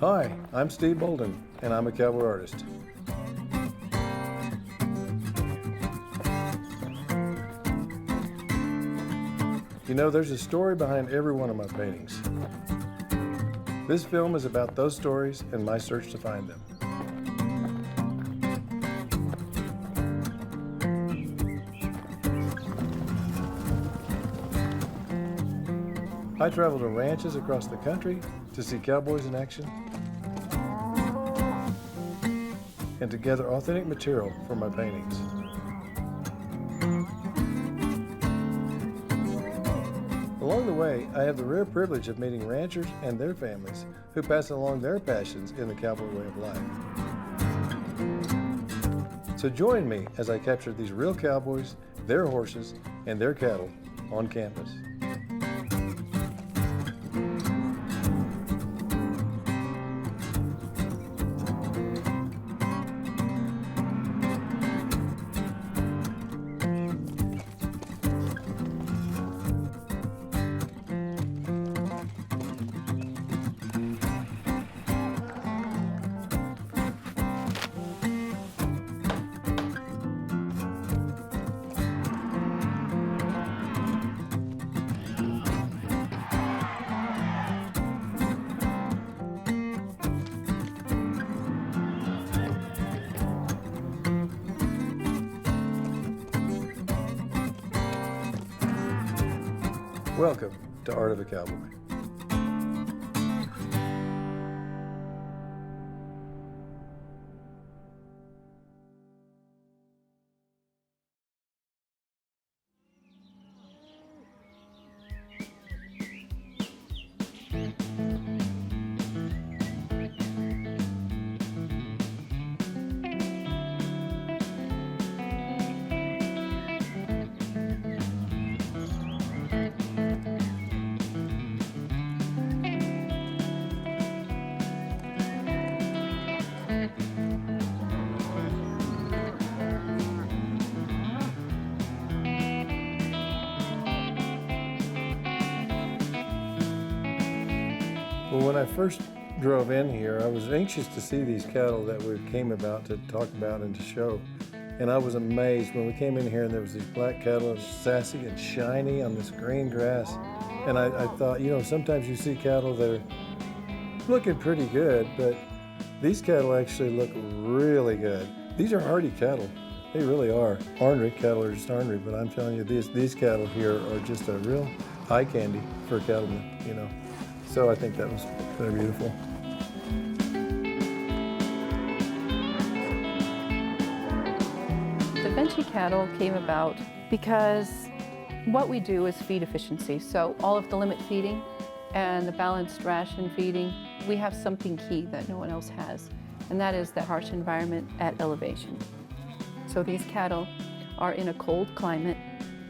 Hi, I'm Steve Bolden, and I'm a cowboy artist. You know, there's a story behind every one of my paintings. This film is about those stories and my search to find them. I travel to ranches across the country to see cowboys in action and to gather authentic material for my paintings. Along the way, I have the rare privilege of meeting ranchers and their families who pass along their passions in the cowboy way of life. So join me as I capture these real cowboys, their horses, and their cattle on canvas. Welcome to Art of a Cowboy. Well, when I first drove in here, I was anxious to see these cattle that we came about to talk about and to show. And I was amazed when we came in here and there was these black cattle, sassy and shiny on this green grass. And I thought, you know, sometimes you see cattle that are looking pretty good, but these cattle actually look really good. These are hardy cattle. They really are. Ornery cattle are just ornery, but I'm telling you, these cattle here are just a real eye candy for a cattleman, you know. So I think that was very beautiful. DaVinci Cattle came about because what we do is feed efficiency. So all of the limit feeding and the balanced ration feeding, we have something key that no one else has, and that is the harsh environment at elevation. So these cattle are in a cold climate,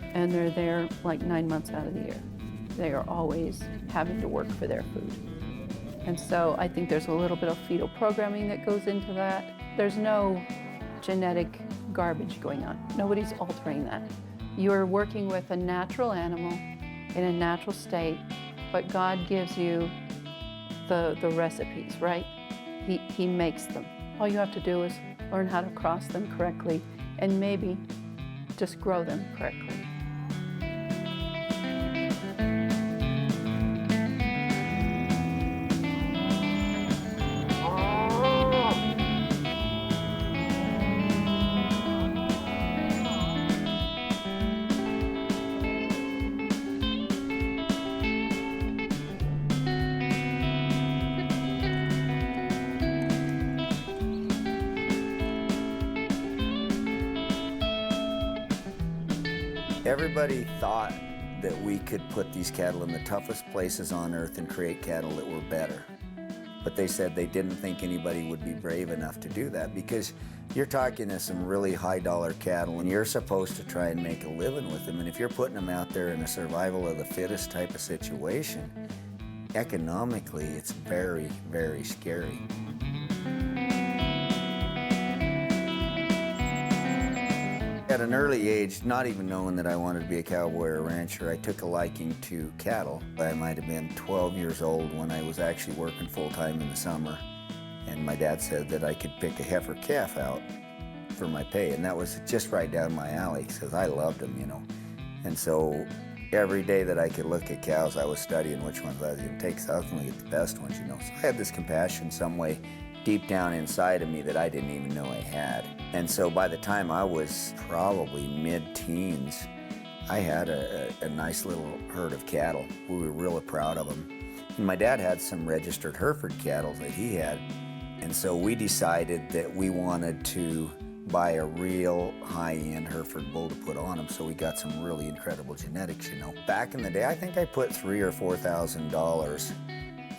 and they're there like 9 months out of the year. They are always having to work for their food. And so I think there's a little bit of fetal programming that goes into that. There's no genetic garbage going on. Nobody's altering that. You're working with a natural animal in a natural state, but God gives you the recipes, right? He makes them. All you have to do is learn how to cross them correctly and maybe just grow them correctly. Everybody thought that we could put these cattle in the toughest places on earth and create cattle that were better. But they said they didn't think anybody would be brave enough to do that, because you're talking to some really high dollar cattle and you're supposed to try and make a living with them. And if you're putting them out there in a survival of the fittest type of situation, economically it's very, very scary. At an early age, not even knowing that I wanted to be a cowboy or a rancher, I took a liking to cattle. I might have been 12 years old when I was actually working full-time in the summer, and my dad said that I could pick a heifer calf out for my pay, and that was just right down my alley because I loved them, you know. And so every day that I could look at cows, I was studying which ones I was going to take, so I was going to get the best ones, you know. So I had this compassion some way deep down inside of me that I didn't even know I had. And so by the time I was probably mid-teens, I had a nice little herd of cattle. We were really proud of them. And my dad had some registered Hereford cattle that he had. And so we decided that we wanted to buy a real high-end Hereford bull to put on them, so we got some really incredible genetics, you know. Back in the day, I think I put $3,000 or $4,000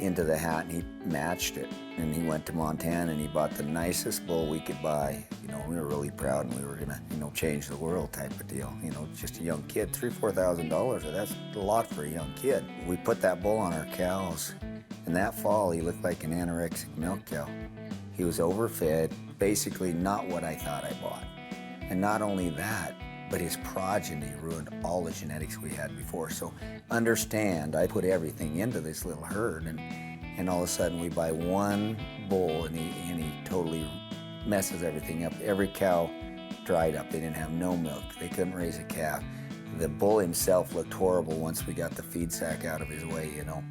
into the hat, and he matched it. And he went to Montana and he bought the nicest bull we could buy. You know, we were really proud and we were gonna, you know, change the world type of deal. You know, just a young kid, $3,000, $4,000, that's a lot for a young kid. We put that bull on our cows, and that fall he looked like an anorexic milk cow. He was overfed, basically not what I thought I bought. And not only that, but his progeny ruined all the genetics we had before. So understand, I put everything into this little herd, and all of a sudden we buy one bull and he totally messes everything up. Every cow dried up. They didn't have no milk. They couldn't raise a calf. The bull himself looked horrible once we got the feed sack out of his way, you know.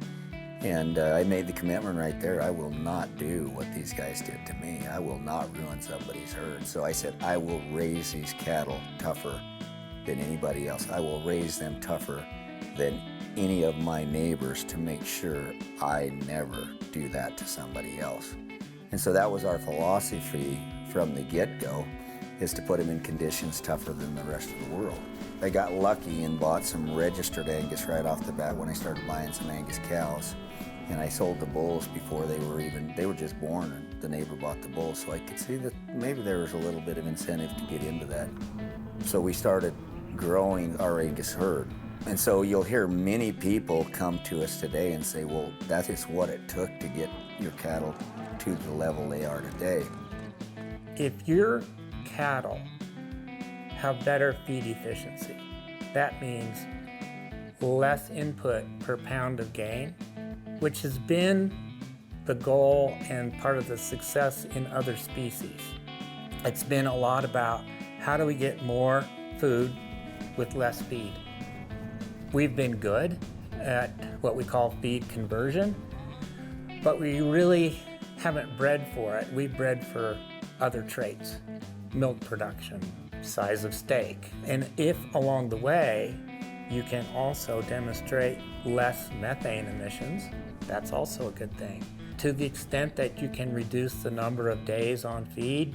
And I made the commitment right there, I will not do what these guys did to me. I will not ruin somebody's herd. So I said, I will raise these cattle tougher than anybody else. I will raise them tougher than any of my neighbors to make sure I never do that to somebody else. And so that was our philosophy from the get-go, is to put them in conditions tougher than the rest of the world. I got lucky and bought some registered Angus right off the bat when I started buying some Angus cows. And I sold the bulls before they were just born, and the neighbor bought the bulls. So I could see that maybe there was a little bit of incentive to get into that. So we started growing our Angus herd. And so you'll hear many people come to us today and say, well, that is what it took to get your cattle to the level they are today. If your cattle have better feed efficiency, that means less input per pound of gain, which has been the goal and part of the success in other species. It's been a lot about how do we get more food with less feed. We've been good at what we call feed conversion, but we really haven't bred for it. We've bred for other traits, milk production, size of steak. And if along the way you can also demonstrate less methane emissions, that's also a good thing. To the extent that you can reduce the number of days on feed,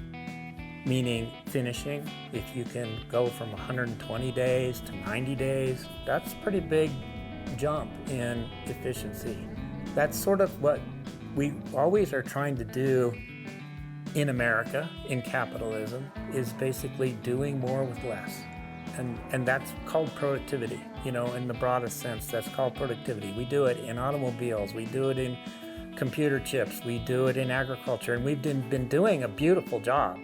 meaning finishing, if you can go from 120 days to 90 days, that's a pretty big jump in efficiency. That's sort of what we always are trying to do in America, in capitalism, is basically doing more with less. And that's called productivity, you know, in the broadest sense, that's called productivity. We do it in automobiles, we do it in computer chips, we do it in agriculture, and we've been doing a beautiful job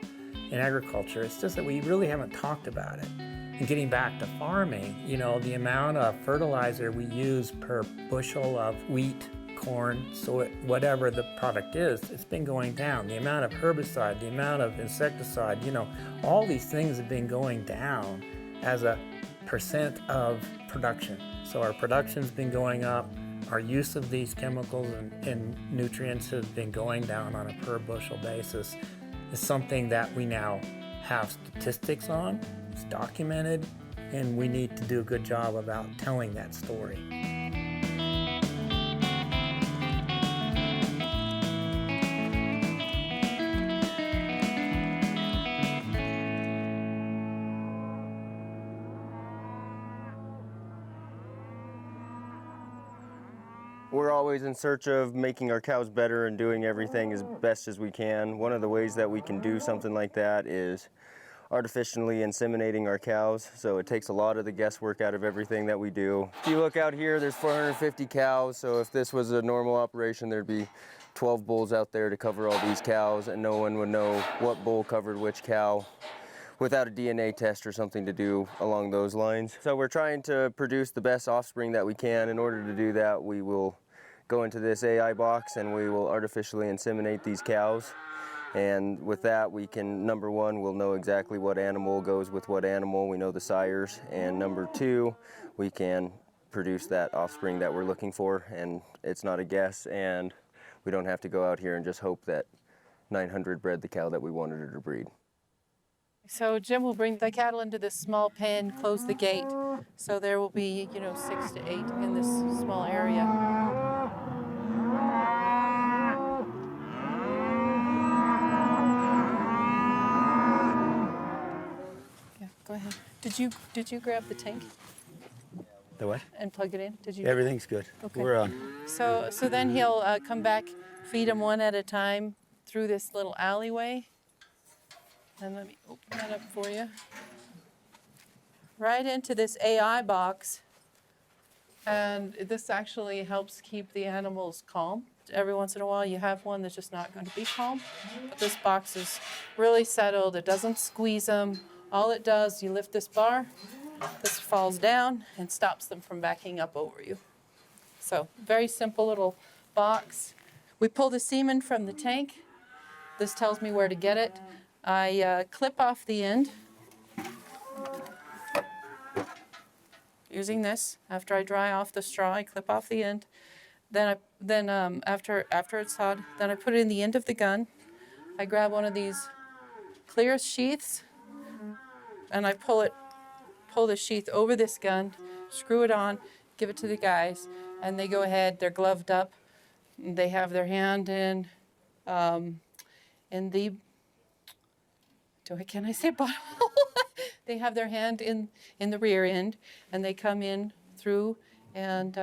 in agriculture. It's just that we really haven't talked about it. And getting back to farming, you know, the amount of fertilizer we use per bushel of wheat, corn, soy, whatever the product is, it's been going down. The amount of herbicide, the amount of insecticide, you know, all these things have been going down as a percent of production. So our production's been going up, our use of these chemicals and nutrients has been going down on a per bushel basis. It's something that we now have statistics on, it's documented, and we need to do a good job about telling that story. We're always in search of making our cows better and doing everything as best as we can. One of the ways that we can do something like that is artificially inseminating our cows. So it takes a lot of the guesswork out of everything that we do. If you look out here, there's 450 cows. So if this was a normal operation, there'd be 12 bulls out there to cover all these cows, and no one would know what bull covered which cow without a DNA test or something to do along those lines. So we're trying to produce the best offspring that we can. In order to do that, we will go into this AI box and we will artificially inseminate these cows. And with that, we can, number one, we'll know exactly what animal goes with what animal. We know the sires. And number two, we can produce that offspring that we're looking for. And it's not a guess. And we don't have to go out here and just hope that 900 bred the cow that we wanted her to breed. So Jim will bring the cattle into this small pen, close the gate. So there will be, 6 to 8 in this small area. Yeah, go ahead. Did you grab the tank The what? and plug it in? Did you? Everything's good. Okay. We're on. So then he'll come back, feed them one at a time through this little alleyway. And let me open that up for you. Right into this AI box. And this actually helps keep the animals calm. Every once in a while you have one that's just not going to be calm. But this box is really settled. It doesn't squeeze them. All it does, you lift this bar, this falls down and stops them from backing up over you. So very simple little box. We pull the semen from the tank. This tells me where to get it. I clip off the end using this. After I dry off the straw, I clip off the end. Then after it's thawed, then I put it in the end of the gun. I grab one of these clear sheaths and I pull the sheath over this gun, screw it on, give it to the guys, and they go ahead. They're gloved up. They have their hand in the. Can I say bottom? They have their hand in the rear end, and they come in through, and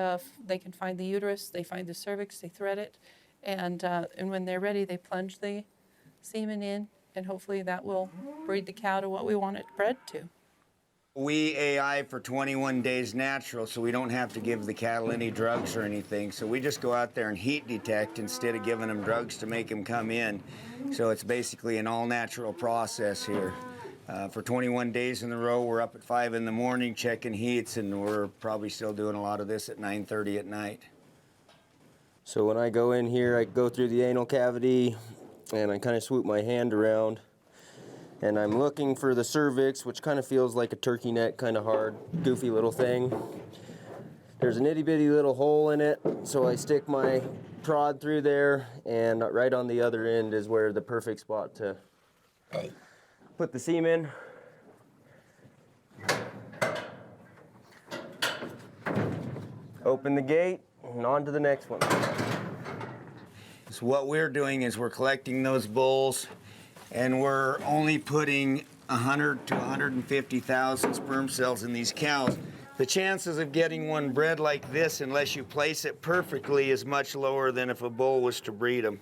they can find the uterus, they find the cervix, they thread it, and when they're ready, they plunge the semen in, and hopefully that will breed the cow to what we want it bred to. We AI for 21 days natural, so we don't have to give the cattle any drugs or anything. So we just go out there and heat detect instead of giving them drugs to make them come in. So it's basically an all-natural process here. For 21 days in a row, we're up at 5 in the morning checking heats, and we're probably still doing a lot of this at 9:30 at night. So when I go in here, I go through the anal cavity and I kind of swoop my hand around. And I'm looking for the cervix, which kind of feels like a turkey neck, kind of hard, goofy little thing. There's an itty bitty little hole in it, so I stick my prod through there, and right on the other end is where the perfect spot to put the semen. Open the gate, and on to the next one. So what we're doing is we're collecting those bulls, and we're only putting 100 to 150,000 sperm cells in these cows. The chances of getting one bred like this, unless you place it perfectly, is much lower than if a bull was to breed them.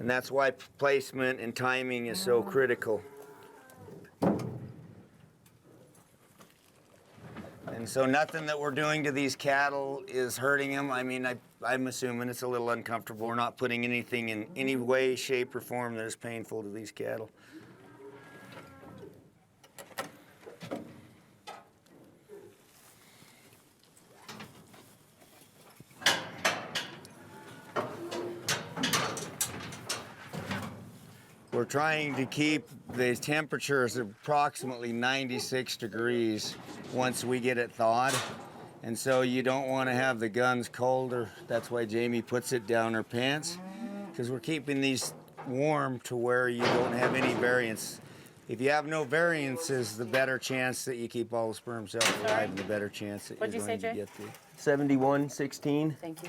And that's why placement and timing is so critical. And so nothing that we're doing to these cattle is hurting them. I mean, I'm assuming it's a little uncomfortable. We're not putting anything in any way, shape, or form that is painful to these cattle. We're trying to keep the temperatures approximately 96 degrees once we get it thawed. And so you don't want to have the guns colder. That's why Jamie puts it down her pants, because we're keeping these warm to where you don't have any variance. If you have no variances, the better chance that you keep all the sperm cells alive, and the better chance that you're going to get the 7116. Thank you.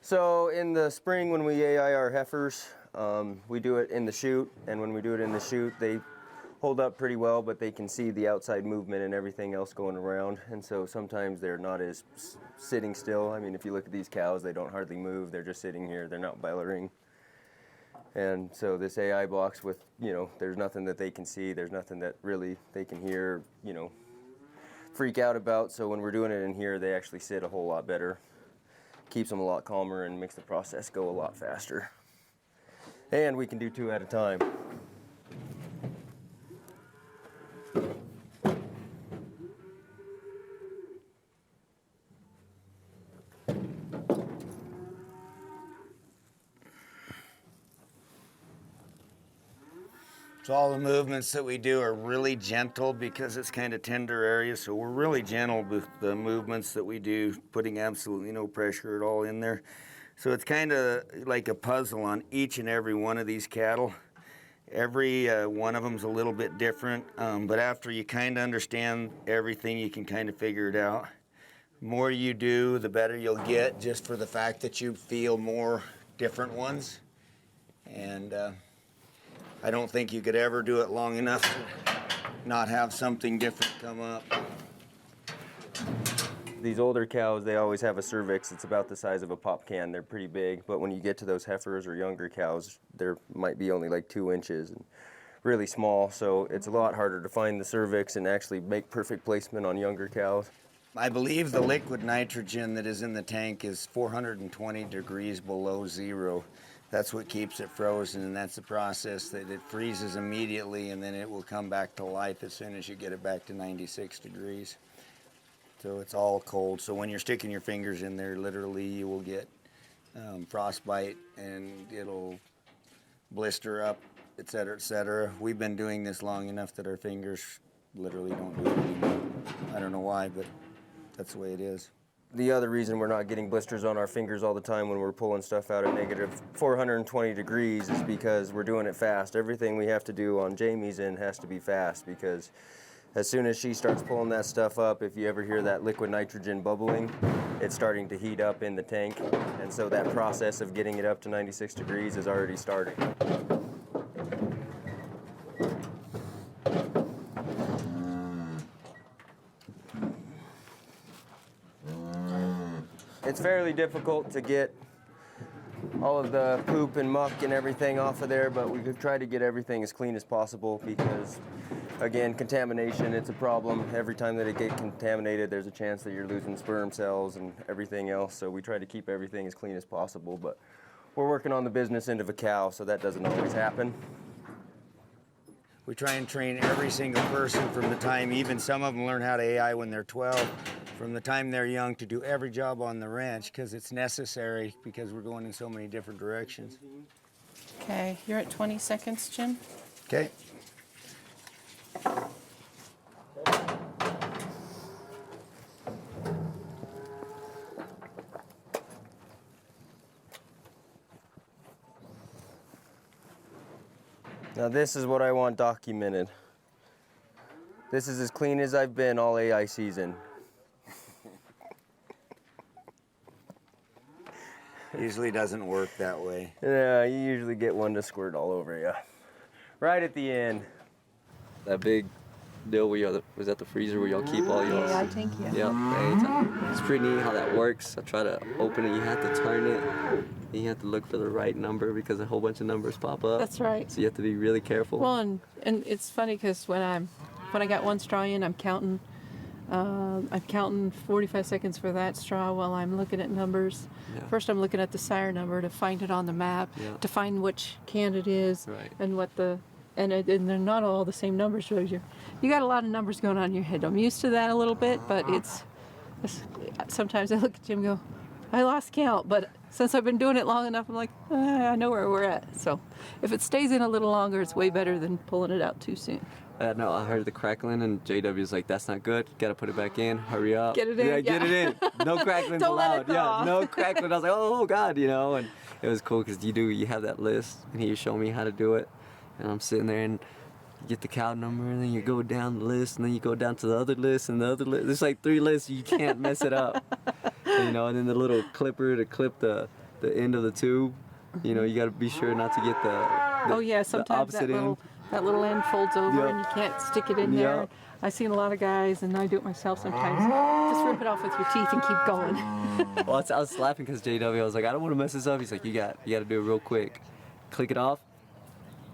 So in the spring when we AI our heifers, we do it in the chute, and when we do it in the chute, they hold up pretty well, but they can see the outside movement and everything else going around. And so sometimes they're not as sitting still. I mean, if you look at these cows, they don't hardly move. They're just sitting here. They're not bellowing. And so this AI box with, you know, there's nothing that they can see. There's nothing that really they can hear, you know, freak out about. So when we're doing it in here, they actually sit a whole lot better. Keeps them a lot calmer and makes the process go a lot faster. And we can do 2 at a time. So all the movements that we do are really gentle because it's kind of tender area. So we're really gentle with the movements that we do, putting absolutely no pressure at all in there. So it's kind of like a puzzle on each and every one of these cattle. Every one of them's a little bit different, but after you kind of understand everything, you can kind of figure it out. The more you do, the better you'll get, just for the fact that you feel more different ones. And I don't think you could ever do it long enough to not have something different come up. These older cows, they always have a cervix. It's about the size of a pop can. They're pretty big, but when you get to those heifers or younger cows, there might be only like 2 inches and really small, so it's a lot harder to find the cervix and actually make perfect placement on younger cows. I believe the liquid nitrogen that is in the tank is 420 degrees below zero. That's what keeps it frozen, and that's the process that it freezes immediately, and then it will come back to life as soon as you get it back to 96 degrees. So it's all cold. So when you're sticking your fingers in there, literally you will get frostbite, and it'll blister up, et cetera, et cetera. We've been doing this long enough that our fingers literally don't do it anymore. I don't know why, but that's the way it is. The other reason we're not getting blisters on our fingers all the time when we're pulling stuff out at negative 420 degrees is because we're doing it fast. Everything we have to do on Jamie's end has to be fast, because as soon as she starts pulling that stuff up, if you ever hear that liquid nitrogen bubbling, it's starting to heat up in the tank. And so that process of getting it up to 96 degrees is already starting. It's fairly difficult to get all of the poop and muck and everything off of there, but we could try to get everything as clean as possible because, again, contamination, it's a problem. Every time that it gets contaminated, there's a chance that you're losing sperm cells and everything else, so we try to keep everything as clean as possible, but we're working on the business end of a cow, so that doesn't always happen. We try and train every single person from the time, even some of them learn how to AI when they're 12, from the time they're young, to do every job on the ranch, because it's necessary, because we're going in so many different directions. Okay, you're at 20 seconds, Jim. Okay. Now this is what I want documented. This is as clean as I've been all AI season. Usually doesn't work that way. Yeah, you usually get one to squirt all over you. Right at the end. That big deal where y'all was at the freezer where y'all keep all your Yeah, I think, yeah. Yeah, it's pretty neat how that works. I try to open it, you have to turn it. You have to look for the right number because a whole bunch of numbers pop up. That's right. So you have to be really careful. Well, and it's funny because when I got one straw in, I'm counting 45 seconds for that straw while I'm looking at numbers. Yeah. First, I'm looking at the sire number to find it on the map, Yeah. to find which can it is, Right. and what the and they're not all the same numbers. So you got a lot of numbers going on in your head. I'm used to that a little bit, but it's sometimes I look at Jim and go, I lost count, but since I've been doing it long enough, I'm like, I know where we're at. So if it stays in a little longer, it's way better than pulling it out too soon. No, I heard the crackling and JW's like, that's not good. Gotta put it back in. Hurry up. Get it in, Yeah, get yeah. it in. No crackling's Don't let allowed. it go. Yeah, no crackling. I was like, oh God, you know. And it was cool because you have that list, and he showed me how to do it, and I'm sitting there and you get the cow number, and then you go down the list, and then you go down to the other list and the other list. There's like 3 lists. You can't mess it up. You know, and then the little clipper to clip the end of the tube. You know, you got to be sure not to get the Oh yeah, sometimes opposite that little end. That little end folds over Yep. and you can't stick it in there. Yep. I've seen a lot of guys, and I do it myself sometimes. Just rip it off with your teeth and keep going. Well, I was laughing because JW, I was like, I don't want to mess this up. He's like, you got to do it real quick. Click it off,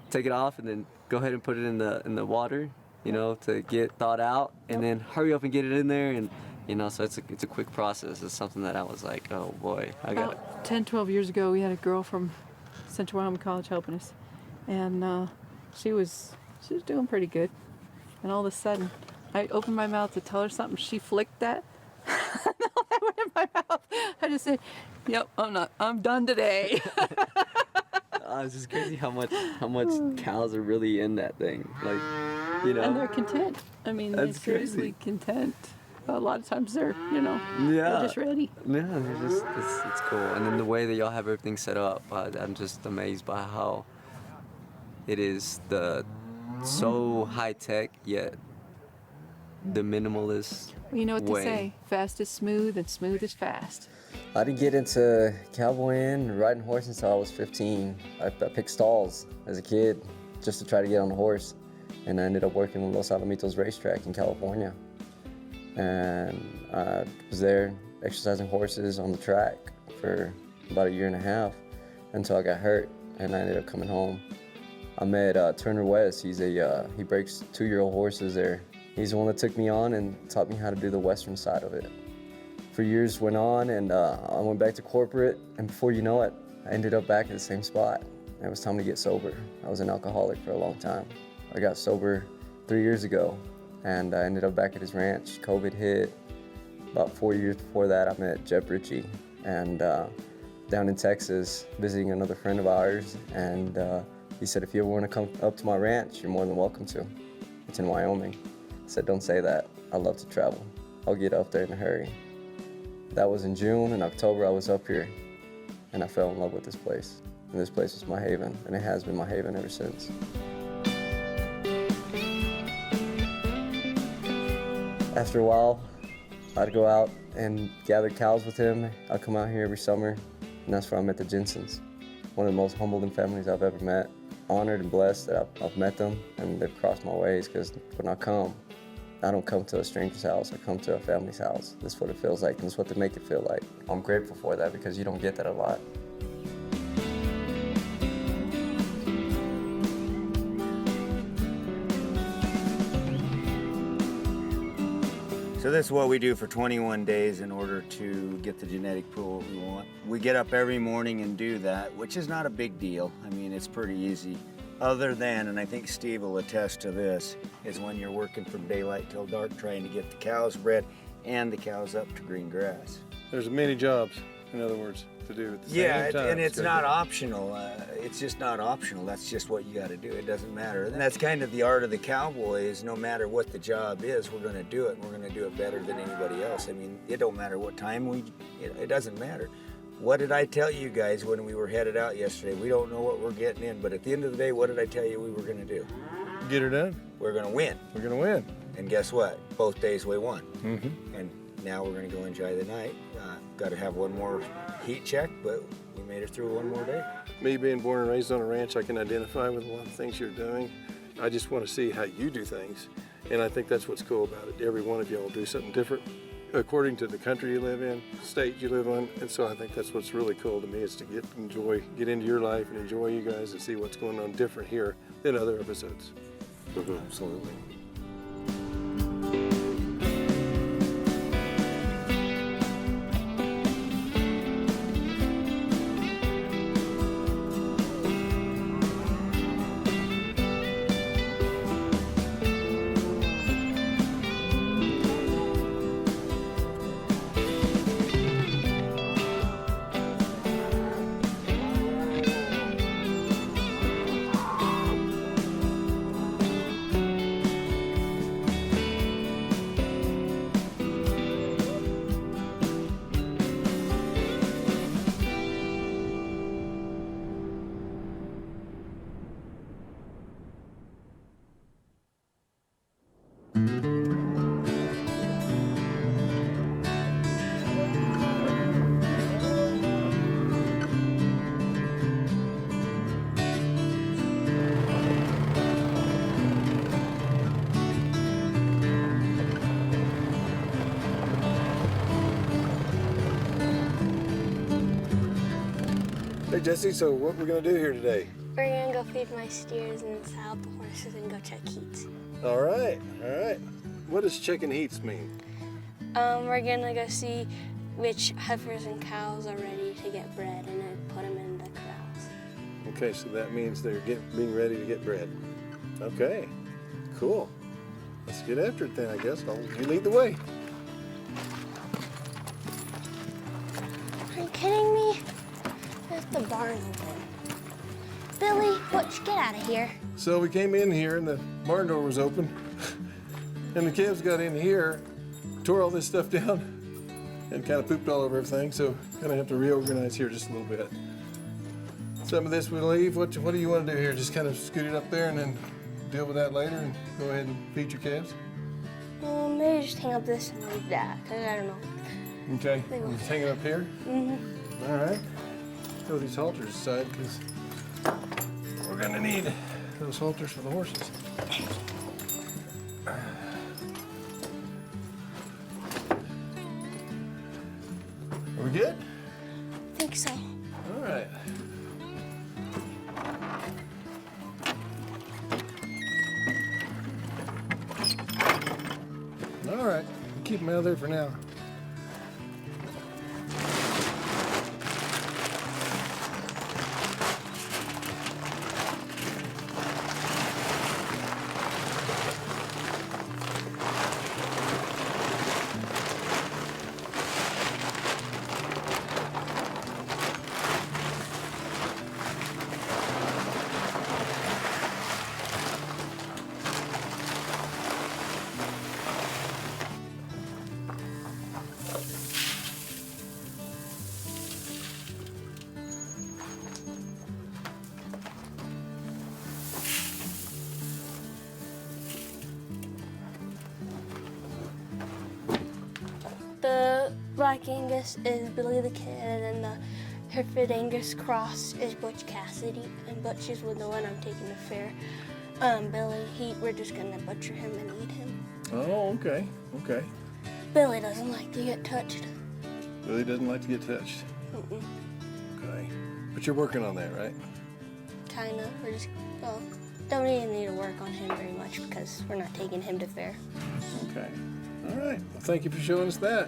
take it off, and then go ahead and put it in the water, you know, to get thawed out, and then hurry up and get it in there, and you know, so it's a quick process. It's something that I was like, oh boy, I got. About 10, 12 years ago, we had a girl from Central Wyoming College helping us, and she was doing pretty good. And all of a sudden, I opened my mouth to tell her something. She flicked that. And all that went in my mouth. I just said, "Yep, I'm done today." It's just crazy how much cows are really in that thing, like, you know. And they're content. I mean, they're That's seriously crazy. content. A lot of times they're, Yeah. they're just ready. Yeah, they're just, it's cool. And then the way that y'all have everything set up, I'm just amazed by how it is so high tech yet the minimalist Well, you know what way. they say, fast is smooth and smooth is fast. I didn't get into cowboying and riding horses until I was 15. I picked stalls as a kid just to try to get on a horse, and I ended up working with Los Alamitos racetrack in California. And I was there exercising horses on the track for about 1.5 years until I got hurt, and I ended up coming home. I met Turner West. He breaks 2-year-old horses there. He's the one that took me on and taught me how to do the Western side of it. For years went on, and I went back to corporate, and before you know it, I ended up back at the same spot. It was time to get sober. I was an alcoholic for a long time. I got sober 3 years ago, and I ended up back at his ranch. COVID hit. About 4 years before that, I met Jeff Ritchie, and down in Texas, visiting another friend of ours, and he said, if you ever want to come up to my ranch, you're more than welcome to. It's in Wyoming. I said, don't say that. I love to travel. I'll get up there in a hurry. That was in June. In October, I was up here, and I fell in love with this place. And this place was my haven, and it has been my haven ever since. After a while, I'd go out and gather cows with him. I'd come out here every summer, and that's where I met the Jensens. One of the most humbling families I've ever met. Honored and blessed that I've met them, and they've crossed my ways, because when I don't come to a stranger's house, I come to a family's house. That's what it feels like, and that's what they make it feel like. I'm grateful for that, because you don't get that a lot. So this is what we do for 21 days in order to get the genetic pool we want. We get up every morning and do that, which is not a big deal. I mean, it's pretty easy. Other than, and I think Steve will attest to this, is when you're working from daylight till dark trying to get the cows bred and the cows up to green grass. There's many jobs, in other words, to do at the same time. And it's not optional. It's just not optional. That's just what you got to do. It doesn't matter. And that's kind of the art of the cowboy, is no matter what the job is, we're going to do it. We're going to do it better than anybody else. I mean, it don't matter what time it doesn't matter. What did I tell you guys when we were headed out yesterday? We don't know what we're getting in, but at the end of the day, what did I tell you we were going to do? Get her done. We're going to win. We're going to win. And guess what? Both days we won. Mm-hmm. And now we're going to go enjoy the night. Got to have one more heat check, but we made it through one more day. Me being born and raised on a ranch, I can identify with a lot of things you're doing. I just want to see how you do things. And I think that's what's cool about it. Every one of y'all do something different according to the country you live in, state you live in. And so I think that's what's really cool to me, is to get into your life and enjoy you guys and see what's going on different here than other episodes. Absolutely. Hey Jesse, so what we're gonna do here today? We're gonna go feed my steers and saddle up the horses and go check heats. All right, all right. What does checking heats mean? We're gonna go see which heifers and cows are ready to get bred and then put them in the corrals. Okay, so that means they're being ready to get bred. Okay, cool. Let's get after it then, I guess. You lead the way. Are you kidding me? That's the barn open. Billy, Butch, get out of here. So we came in here and the barn door was open. And the calves got in here, tore all this stuff down, and kind of pooped all over everything. So gonna have to reorganize here just a little bit. Some of this we leave. What do you want to do here? Just kind of scoot it up there and then deal with that later and go ahead and feed your calves? Maybe just hang up this and leave that, because I don't know. Okay, just hang it up here? Mm-hmm. All right. Throw these halters aside because we're gonna need those halters for the horses. Are we good? I think so. All right. All right, keep them out of there for now. The Black Angus is Billy the Kid, and the Hereford Angus cross is Butch Cassidy, and Butch is with the one I'm taking to fair. Billy, we're just gonna butcher him and eat him. Oh, okay, okay. Billy doesn't like to get touched. Billy doesn't like to get touched. Mm-mm. Okay. But you're working on that, right? Kinda. We're just, well, don't even need to work on him very much because we're not taking him to fair. Okay. All right. Well, thank you for showing us that.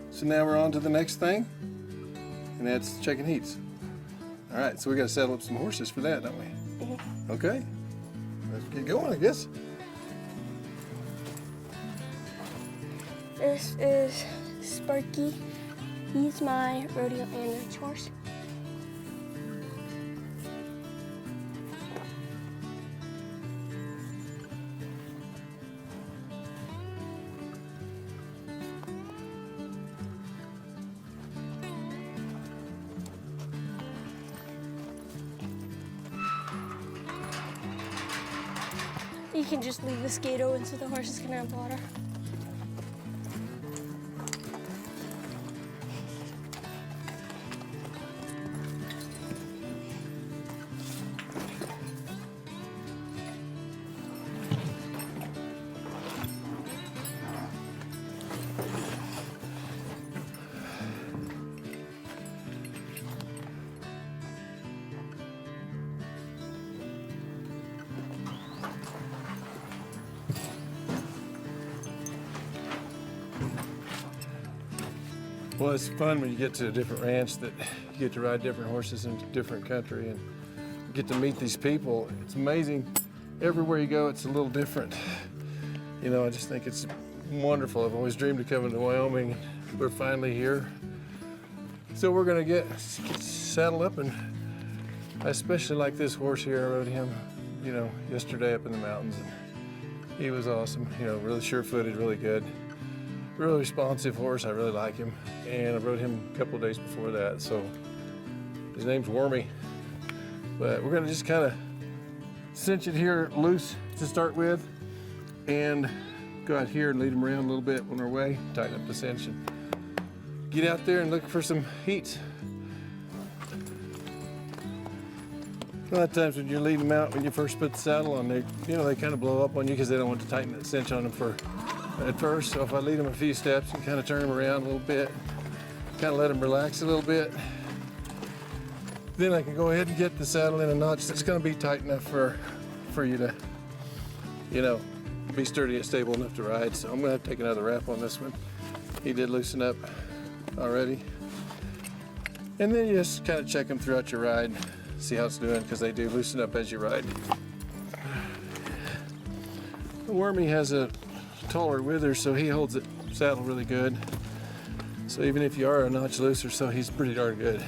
So now we're on to the next thing, and that's checking heats. All right. So we got to saddle up some horses for that, don't we? Mm-hmm. Okay. Let's get going, I guess. This is Sparky. He's my rodeo and ranch horse. You can just leave this gate open so the horses can have water. Well, it's fun when you get to a different ranch that you get to ride different horses in different country and get to meet these people. It's amazing. Everywhere you go, it's a little different. You know, I just think it's wonderful. I've always dreamed of coming to Wyoming. We're finally here. So we're gonna get saddled up, and I especially like this horse here. I rode him, you know, yesterday up in the mountains, and he was awesome. You know, really sure-footed, really good. Really responsive horse. I really like him. And I rode him a couple of days before that, so his name's Wormy. But we're gonna just kind of cinch it here loose to start with and go out here and lead him around a little bit on our way, tighten up the cinch, and get out there and look for some heats. A lot of times when you're leading them out, when you first put the saddle on, they kind of blow up on you because they don't want to tighten that cinch on them at first. So if I lead them a few steps and kind of turn them around a little bit, kind of let them relax a little bit, then I can go ahead and get the saddle in a notch that's going to be tight enough for you to, you know, be sturdy and stable enough to ride. So I'm going to have to take another wrap on this one. He did loosen up already. And then you just kind of check them throughout your ride, see how it's doing, because they do loosen up as you ride. The Wormy has a taller wither, so he holds the saddle really good. So even if you are a notch looser, so he's pretty darn good.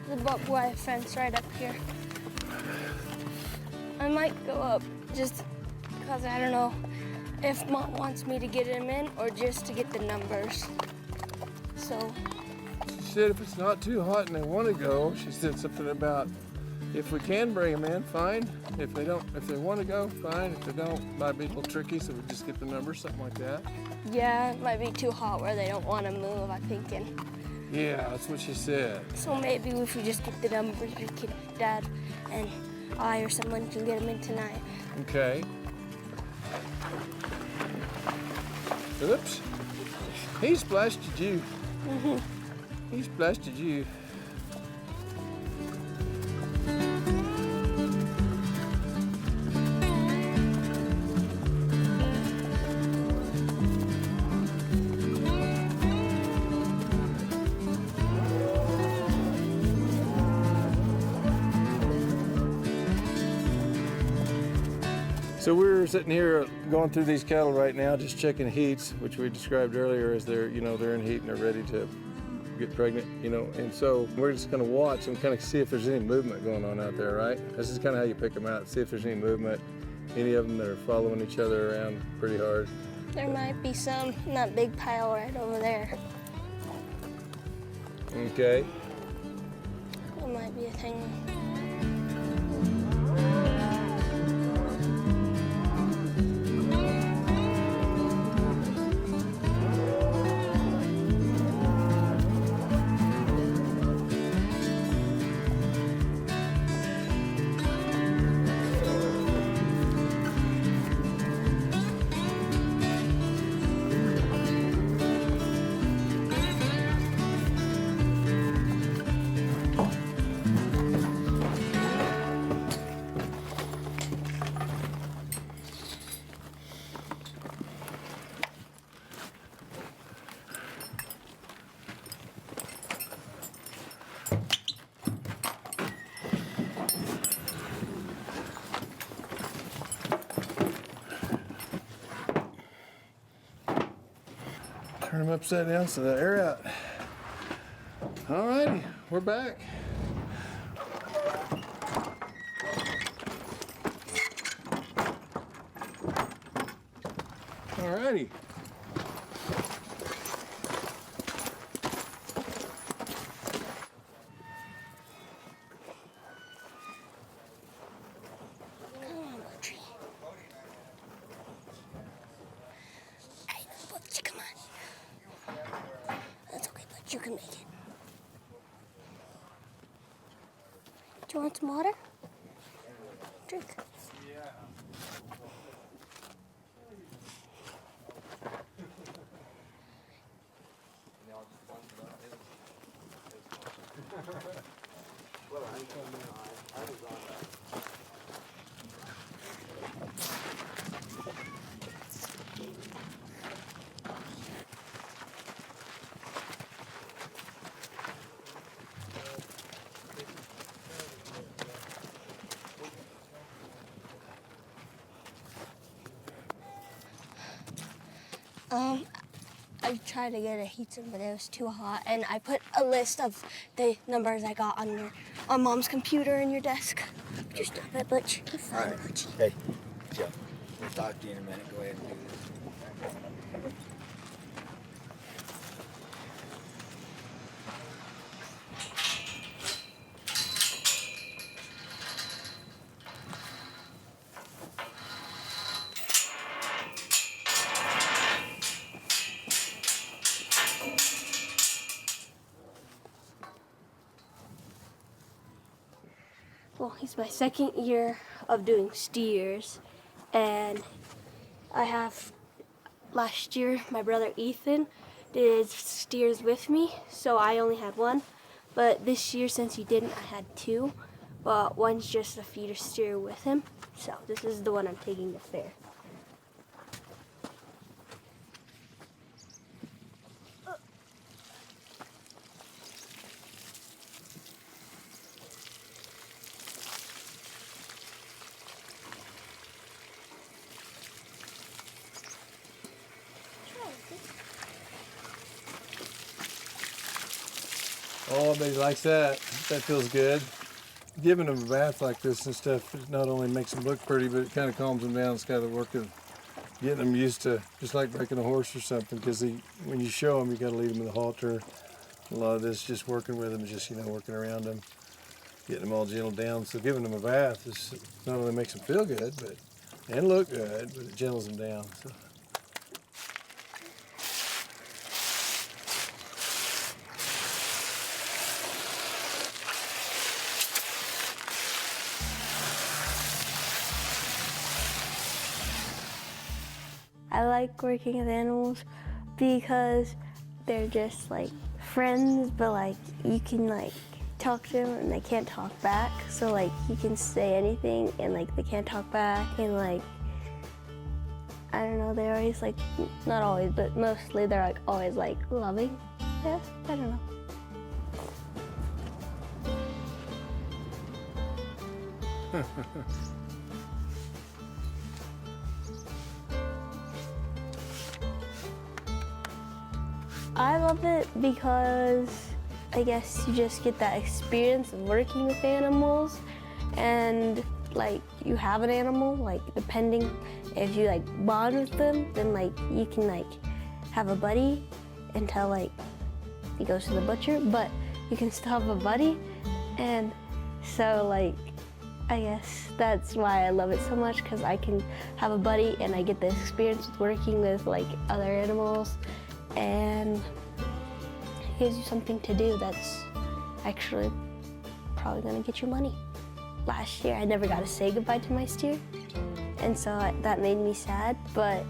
The barbed wire fence right up here. I might go up just because I don't know if Mom wants me to get him in or just to get the numbers. So. She said if it's not too hot and they want to go, she said something about if we can bring them in, fine. If they don't, if they want to go, fine. If they don't, might be a little tricky, so we just get the numbers, something like that. Yeah, it might be too hot where they don't want to move, I'm thinking. Yeah, that's what she said. So maybe if we just get the numbers, we can, Dad and I or someone can get them in tonight. Okay. Oops. He splashed at you. He splashed at you. So we're sitting here going through these cattle right now, just checking heats, which we described earlier as they're, you know, they're in heat and they're ready to get pregnant, you know. And so we're just going to watch and kind of see if there's any movement going on out there, right? This is kind of how you pick them out, see if there's any movement, any of them that are following each other around pretty hard. There might be some in that big pile right over there. Okay. It might be a thing. Turn them upside down so the air out. All righty, we're back. All righty. Come on, Butchie. Hey, Butchie, come on. That's okay, but you can make it. Do you want some water? Drink. I tried to get a heat but it was too hot, and I put a list of the numbers I got on Mom's computer in your desk. Just stop it, Butch. You're fine, All right. Butch. Hey, Joe, we'll talk to you in a minute. Go ahead and do this. Well, it's my second year of doing steers, and I have last year my brother Ethan did steers with me, so I only had one. But this year, since he didn't, I had two. But one's just a feeder steer with him. So this is the one I'm taking to fair. Oh, but he likes that. That feels good. Giving him a bath like this and stuff, it not only makes him look pretty, but it kind of calms him down. It's kind of the work of getting him used to, just like breaking a horse or something, because when you show him, you got to lead him in the halter. A lot of this just working with him, just, working around him, getting him all gentled down. So giving him a bath is not only makes him feel good, and look good, but it gentles him down. So. I like working with animals because they're just like friends, but like you can like talk to them and they can't talk back. So like you can say anything and like they can't talk back, and like I don't know, they're always like, not always, but mostly they're like always like loving. Yeah, I don't know. I love it because I guess you just get that experience of working with animals, and like you have an animal, like depending if you like bond with them, then like you can like have a buddy until like he goes to the butcher, but you can still have a buddy. And so like I guess that's why I love it so much, because I can have a buddy and I get the experience with working with like other animals, and it gives you something to do that's actually probably gonna get you money. Last year I never got to say goodbye to my steer, and so that made me sad, but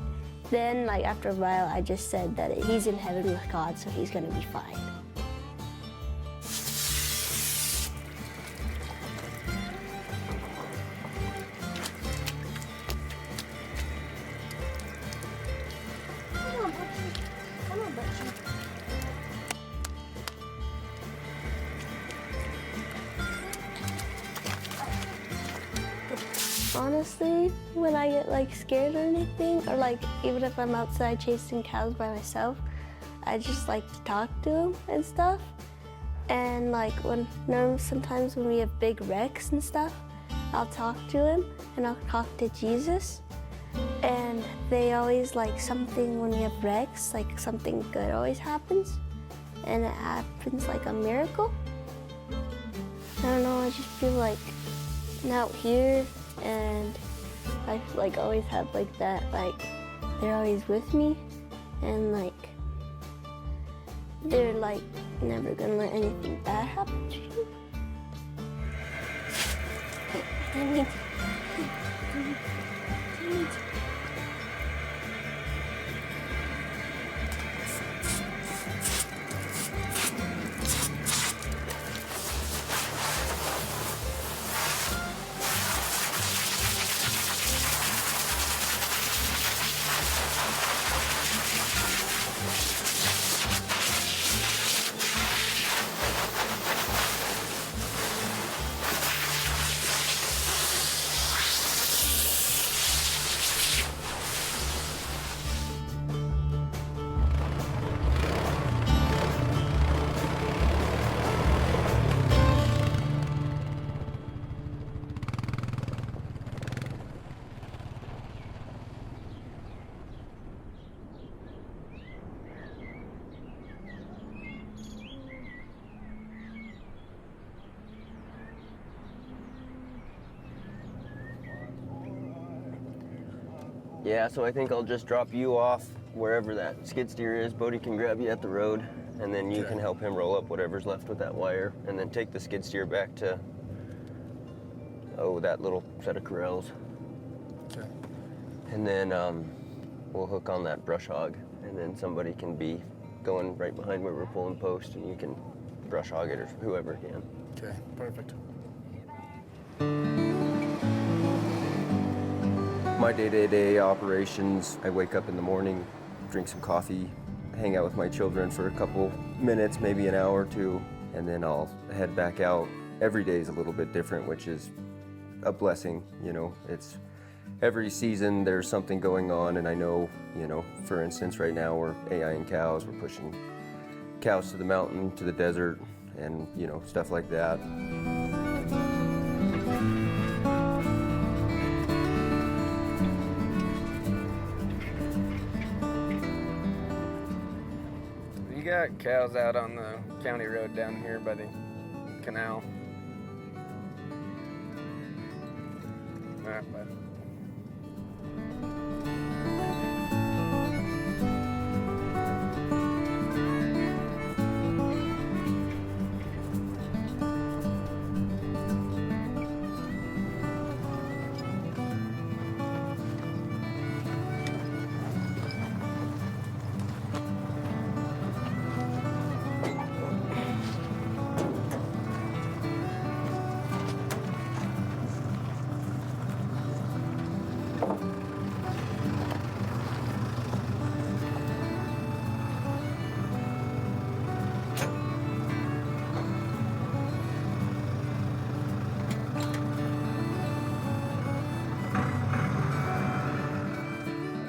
then like after a while I just said that he's in heaven with God, so he's gonna be fine. Honestly, when I get like scared or anything, or like even if I'm outside chasing cows by myself, I just like to talk to them and stuff. And like sometimes when we have big wrecks and stuff, I'll talk to him and I'll talk to Jesus. And they always like something when we have wrecks, like something good always happens, and it happens like a miracle. I don't know, I just feel like I'm out here, and I've like always had like that, like they're always with me, and like they're like never gonna let anything bad happen to you. I need Yeah, so I think I'll just drop you off wherever that skid steer is. Bodie can grab you at the road, and then you can help him roll up whatever's left with that wire, and then take the skid steer back to, that little set of corrals. Okay. And then we'll hook on that brush hog, and then somebody can be going right behind where we're pulling post, and you can brush hog it or whoever can. Okay, perfect. My day-to-day operations, I wake up in the morning, drink some coffee, hang out with my children for a couple minutes, maybe an hour or two, and then I'll head back out. Every day is a little bit different, which is a blessing, you know. It's every season there's something going on, and I know, you know, for instance, right now we're AIing cows, we're pushing cows to the mountain, to the desert, and, you know, stuff like that. You got cows out on the county road down here by the canal. All right, bud.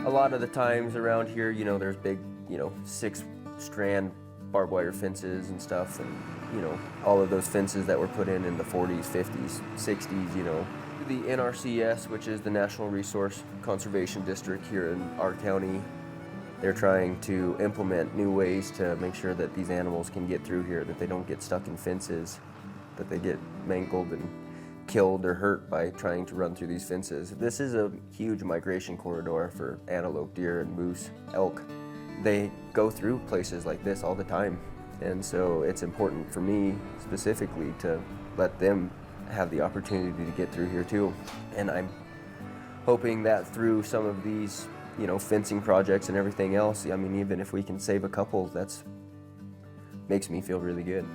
A lot of the times around here, you know, there's big, you know, 6-strand barbed wire fences and stuff, and, you know, all of those fences that were put in the 40s, 50s, 60s, you know. The NRCS, which is the National Resource Conservation District here in our county, they're trying to implement new ways to make sure that these animals can get through here, that they don't get stuck in fences, that they get mangled and killed or hurt by trying to run through these fences. This is a huge migration corridor for antelope, deer, and moose, elk. They go through places like this all the time, and so it's important for me specifically to let them have the opportunity to get through here too. And I'm hoping that through some of these, you know, fencing projects and everything else, I mean, even if we can save a couple, that's makes me feel really good.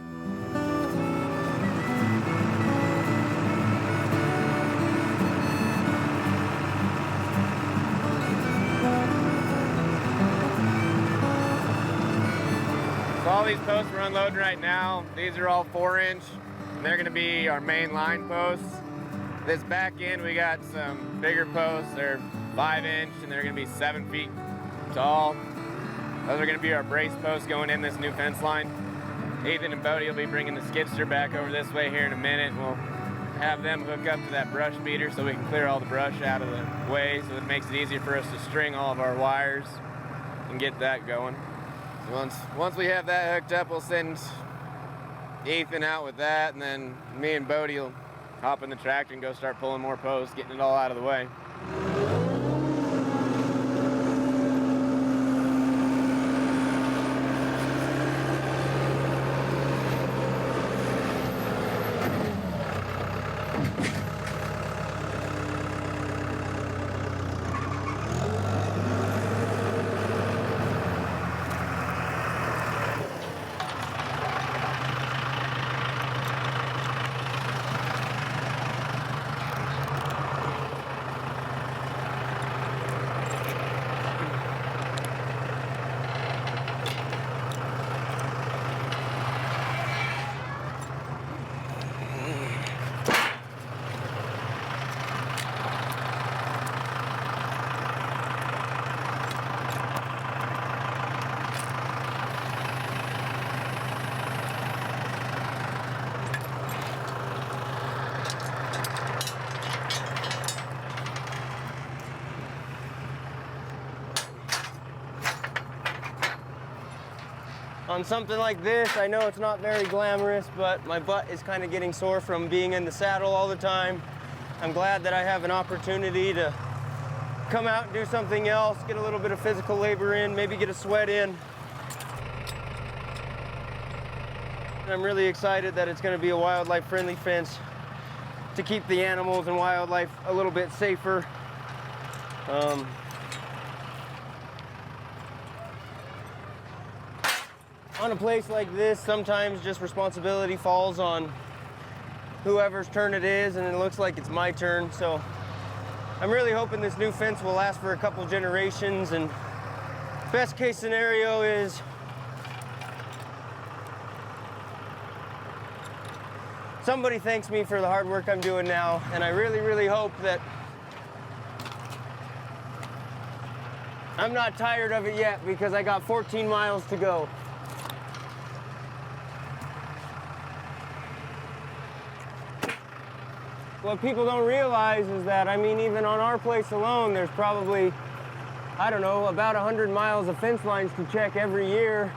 So all these posts we're unloading right now, these are all 4-inch, and they're gonna be our main line posts. This back end, we got some bigger posts. They're 5-inch, and they're gonna be 7 feet tall. Those are gonna be our brace posts going in this new fence line. Ethan and Bodie will be bringing the skidster back over this way here in a minute. We'll have them hook up to that brush beater so we can clear all the brush out of the way, so it makes it easier for us to string all of our wires and get that going. Once we have that hooked up, we'll send Ethan out with that, and then me and Bodie will hop in the tractor and go start pulling more posts, getting it all out of the way. On something like this, I know it's not very glamorous, but my butt is kind of getting sore from being in the saddle all the time. I'm glad that I have an opportunity to come out and do something else, get a little bit of physical labor in, maybe get a sweat in. And I'm really excited that it's going to be a wildlife-friendly fence to keep the animals and wildlife a little bit safer. On a place like this, sometimes just responsibility falls on whoever's turn it is, and it looks like it's my turn. So I'm really hoping this new fence will last for a couple generations, and best case scenario is somebody thanks me for the hard work I'm doing now, and I really, really hope that I'm not tired of it yet, because I got 14 miles to go. What people don't realize is that, I mean, even on our place alone, there's probably, I don't know, about 100 miles of fence lines to check every year.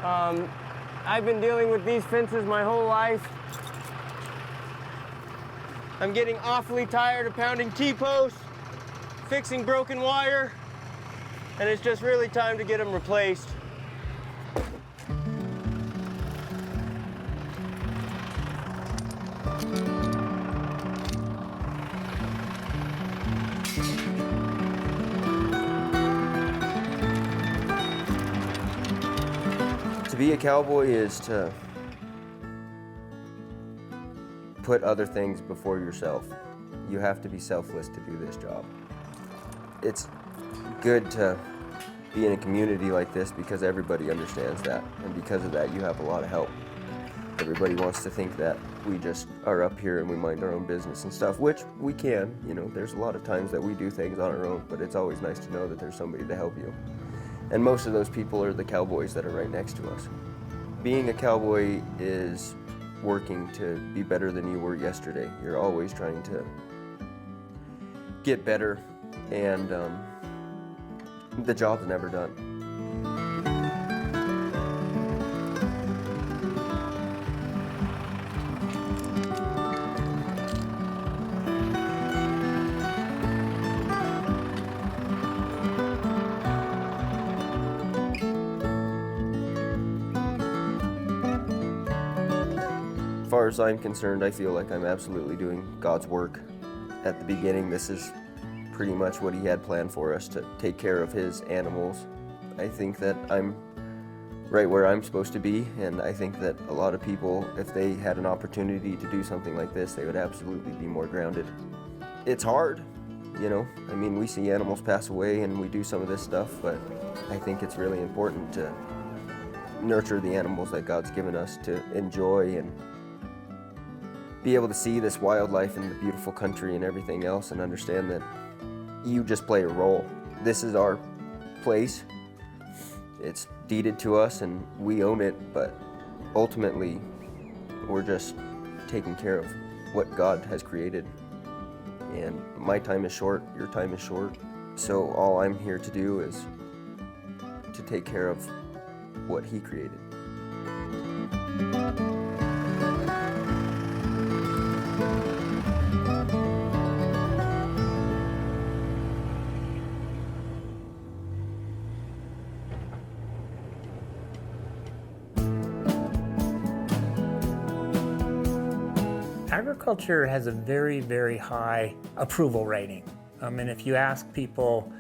I've been dealing with these fences my whole life. I'm getting awfully tired of pounding T-posts, fixing broken wire, and it's just really time to get them replaced. To be a cowboy is to put other things before yourself. You have to be selfless to do this job. It's good to be in a community like this because everybody understands that, and because of that you have a lot of help. Everybody wants to think that we just are up here and we mind our own business and stuff, which we can. You know, there's a lot of times that we do things on our own, but it's always nice to know that there's somebody to help you. And most of those people are the cowboys that are right next to us. Being a cowboy is working to be better than you were yesterday. You're always trying to get better, and the job's never done. As far as I'm concerned, I feel like I'm absolutely doing God's work. At the beginning, this is pretty much what He had planned for us, to take care of His animals. I think that I'm right where I'm supposed to be, and I think that a lot of people, if they had an opportunity to do something like this, they would absolutely be more grounded. It's hard, you know. I mean, we see animals pass away and we do some of this stuff, but I think it's really important to nurture the animals that God's given us to enjoy and be able to see this wildlife and the beautiful country and everything else, and understand that you just play a role. This is our place. It's deeded to us and we own it, but ultimately we're just taking care of what God has created. And my time is short, your time is short, so all I'm here to do is to take care of what He created. Agriculture has a very, very high approval rating. And if you ask people,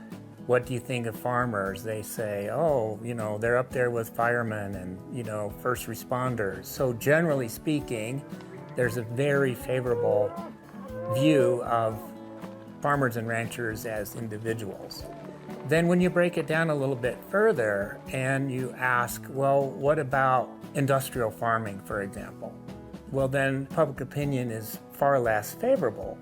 what do you think of farmers? They say, oh, you know, they're up there with firemen and, you know, first responders. So generally speaking, there's a very favorable view of farmers and ranchers as individuals. Then when you break it down a little bit further and you ask, well, what about industrial farming, for example? Well, then public opinion is far less favorable,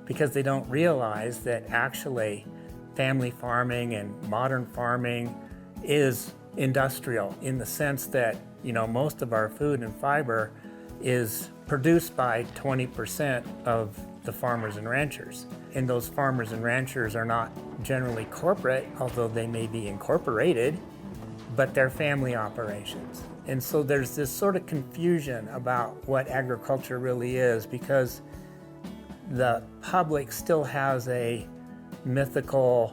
because they don't realize that actually family farming and modern farming is industrial, in the sense that, you know, most of our food and fiber is produced by 20% of the farmers and ranchers. And those farmers and ranchers are not generally corporate, although they may be incorporated, but they're family operations. And so there's this sort of confusion about what agriculture really is, because the public still has a mythical,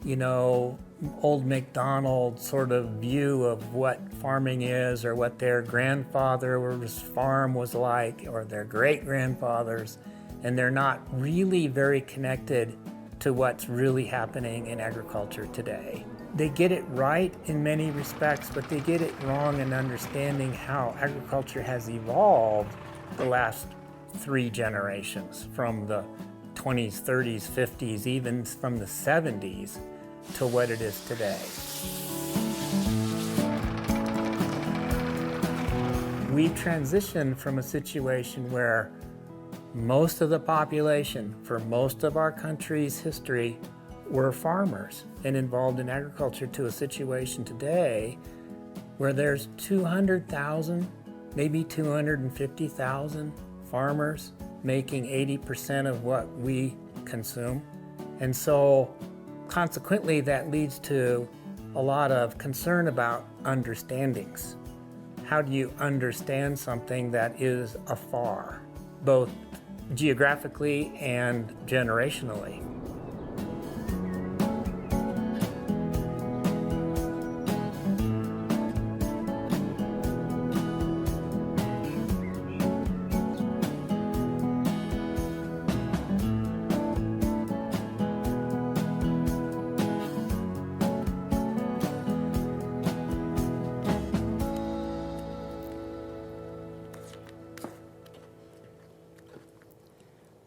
you know, old MacDonald sort of view of what farming is, or what their grandfather's farm was like, or their great-grandfathers, and they're not really very connected to what's really happening in agriculture today. They get it right in many respects, but they get it wrong in understanding how agriculture has evolved the last 3 generations, from the 20s, 30s, 50s, even from the 70s to what it is today. We transitioned from a situation where most of the population for most of our country's history were farmers and involved in agriculture to a situation today where there's 200,000, maybe 250,000 farmers making 80% of what we consume. And so consequently, that leads to a lot of concern about understandings. How do you understand something that is afar, both geographically and generationally?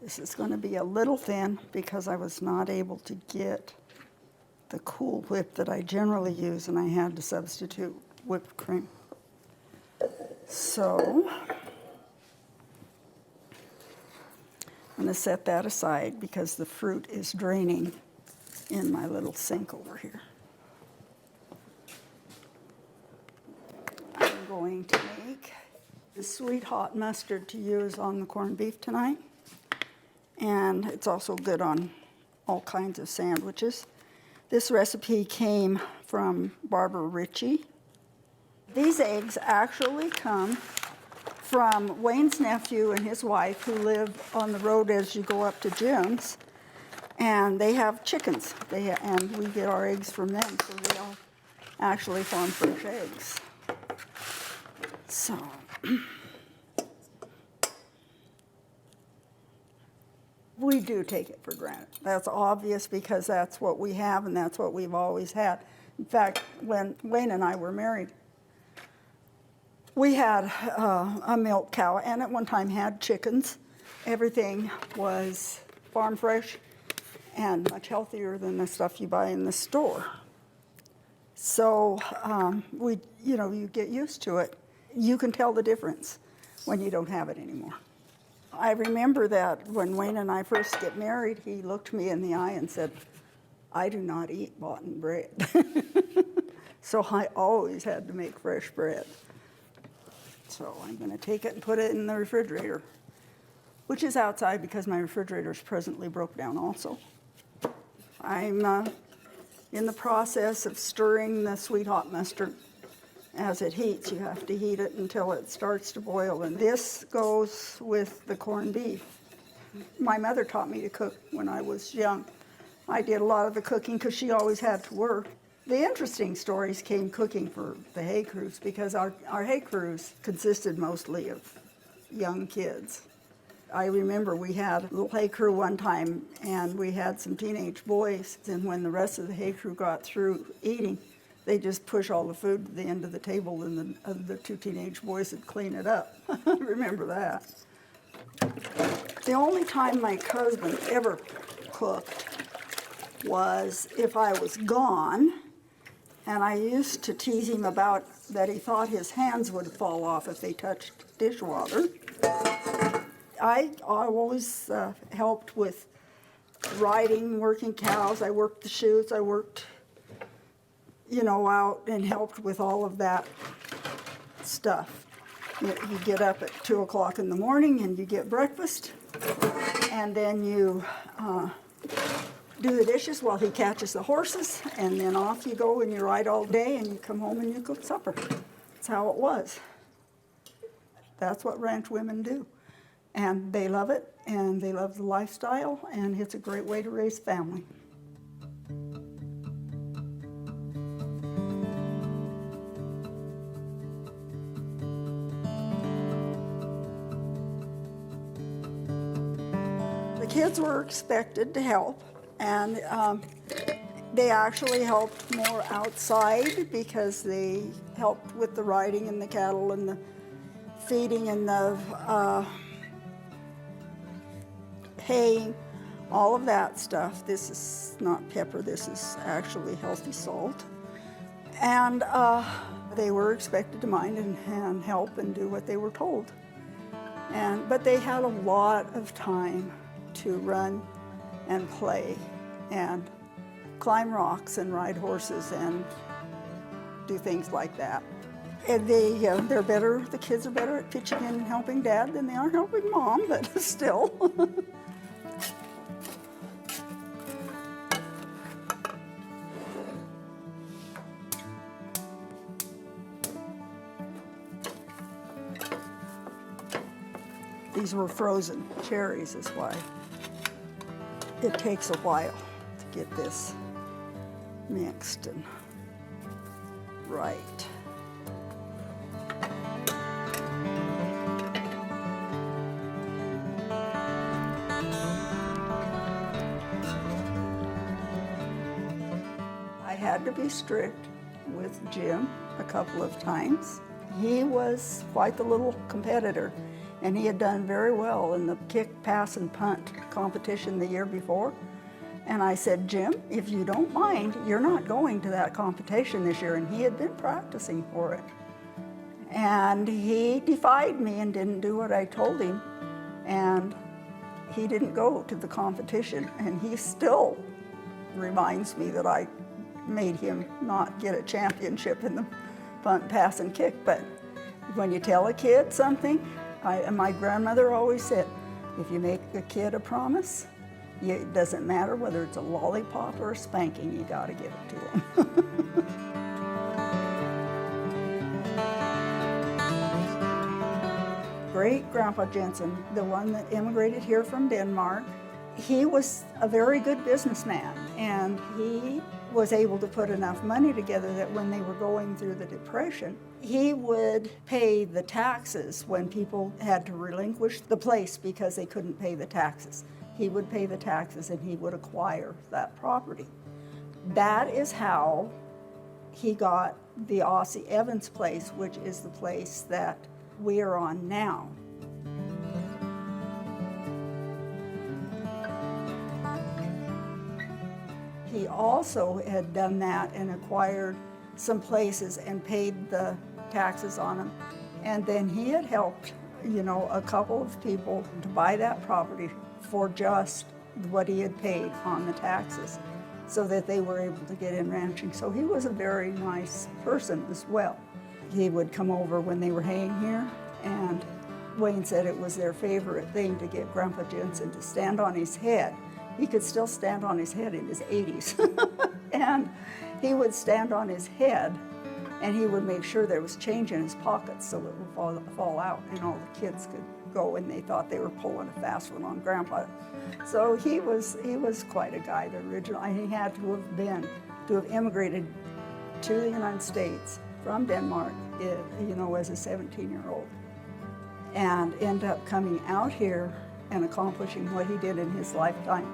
This is going to be a little thin because I was not able to get the Cool Whip that I generally use, and I had to substitute whipped cream. So I'm going to set that aside because the fruit is draining in my little sink over here. I'm going to make the sweet hot mustard to use on the corned beef tonight. And it's also good on all kinds of sandwiches. This recipe came from Barbara Ritchie. These eggs actually come from Wayne's nephew and his wife, who live on the road as you go up to Jim's, and they have chickens. And we get our eggs from them, so they all actually farm fresh eggs. So. We do take it for granted. That's obvious because that's what we have and that's what we've always had. In fact, when Wayne and I were married, we had a milk cow and at one time had chickens. Everything was farm fresh and much healthier than the stuff you buy in the store. So you get used to it. You can tell the difference when you don't have it anymore. I remember that when Wayne and I first get married, he looked me in the eye and said, "I do not eat boughten bread." So I always had to make fresh bread. So I'm going to take it and put it in the refrigerator, which is outside because my refrigerator is presently broke down also. I'm in the process of stirring the sweet hot mustard. As it heats, you have to heat it until it starts to boil, and this goes with the corned beef. My mother taught me to cook when I was young. I did a lot of the cooking because she always had to work. The interesting stories came cooking for the hay crews because our hay crews consisted mostly of young kids. I remember we had a little hay crew one time, and we had some teenage boys, and when the rest of the hay crew got through eating, they just push all the food to the end of the table, and the 2 teenage boys would clean it up. I remember that. The only time my husband ever cooked was if I was gone, and I used to tease him about that he thought his hands would fall off if they touched dishwater. I always helped with riding, working cows. I worked the chutes. I worked out and helped with all of that stuff. You get up at 2 o'clock in the morning and you get breakfast, and then you do the dishes while he catches the horses, and then off you go and you ride all day and you come home and you cook supper. That's how it was. That's what ranch women do. And they love it, and they love the lifestyle, and it's a great way to raise family. The kids were expected to help, And they actually helped more outside because they helped with the riding and the cattle and the feeding and the haying, all of that stuff. This is not pepper, this is actually healthy salt. And they were expected to mind and help and do what they were told. But they had a lot of time to run and play and climb rocks and ride horses and do things like that. And they're better, the kids are better at pitching in and helping Dad than they are helping Mom, but still. These were frozen cherries, is why it takes a while to get this mixed and right. I had to be strict with Jim a couple of times. He was quite the little competitor, and he had done very well in the kick, pass, and punt competition the year before. And I said, Jim, if you don't mind, you're not going to that competition this year. And he had been practicing for it. And he defied me and didn't do what I told him. And he didn't go to the competition. And he still reminds me that I made him not get a championship in the punt, pass, and kick. But when you tell a kid something, my grandmother always said, if you make a kid a promise, it doesn't matter whether it's a lollipop or a spanking, you gotta give it to them. Great Grandpa Jensen, the one that immigrated here from Denmark, he was a very good businessman, and he was able to put enough money together that when they were going through the Depression, he would pay the taxes when people had to relinquish the place because they couldn't pay the taxes. He would pay the taxes and he would acquire that property. That is how he got the Aussie Evans place, which is the place that we are on now. He also had done that and acquired some places and paid the taxes on them. And then he had helped, a couple of people to buy that property for just what he had paid on the taxes so that they were able to get in ranching. So he was a very nice person as well. He would come over when they were haying here, and Wayne said it was their favorite thing to get Grandpa Jensen to stand on his head. He could still stand on his head in his 80s. And he would stand on his head and he would make sure there was change in his pockets so it would fall out and all the kids could go and they thought they were pulling a fast one on Grandpa. So he was quite a guy, the original. He had to have immigrated to the United States from Denmark, as a 17-year-old, and end up coming out here and accomplishing what he did in his lifetime.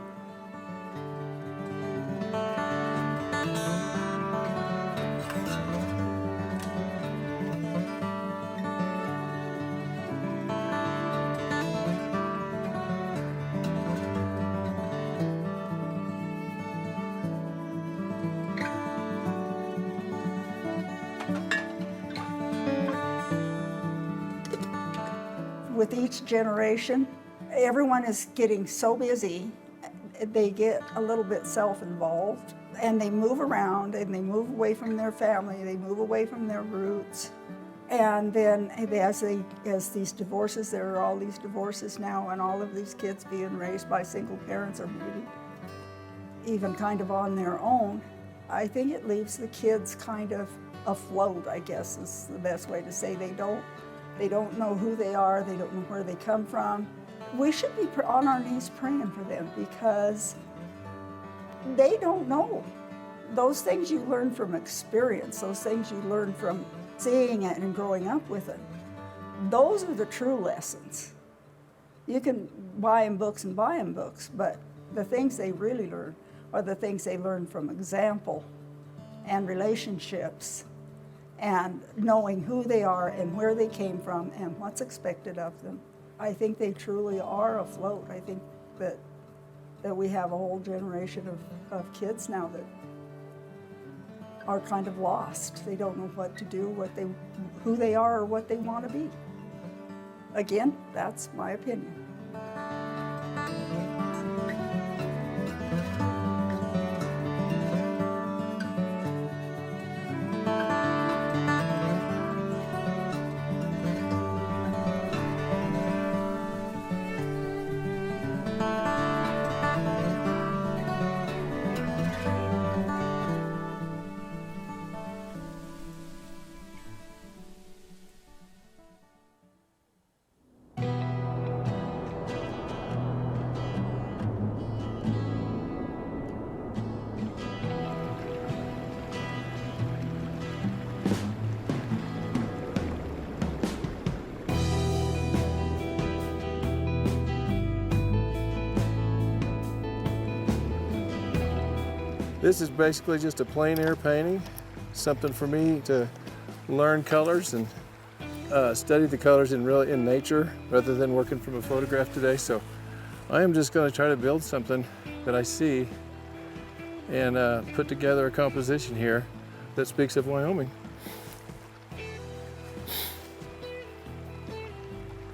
With each generation, everyone is getting so busy, they get a little bit self-involved, and they move around, and they move away from their family, they move away from their roots. And then as these divorces, there are all these divorces now, and all of these kids being raised by single parents or maybe even kind of on their own, I think it leaves the kids kind of afloat, I guess is the best way to say. They don't know who they are, they don't know where they come from. We should be on our knees praying for them because they don't know. Those things you learn from experience, those things you learn from seeing it and growing up with it, those are the true lessons. You can buy them books, but the things they really learn are the things they learn from example and relationships and knowing who they are and where they came from and what's expected of them. I think they truly are afloat. I think that we have a whole generation of kids now that are kind of lost. They don't know what to do, who they are, or what they want to be. Again, that's my opinion. This is basically just a plein air painting, something for me to learn colors and study the colors in nature rather than working from a photograph today. So I am just going to try to build something that I see and put together a composition here that speaks of Wyoming.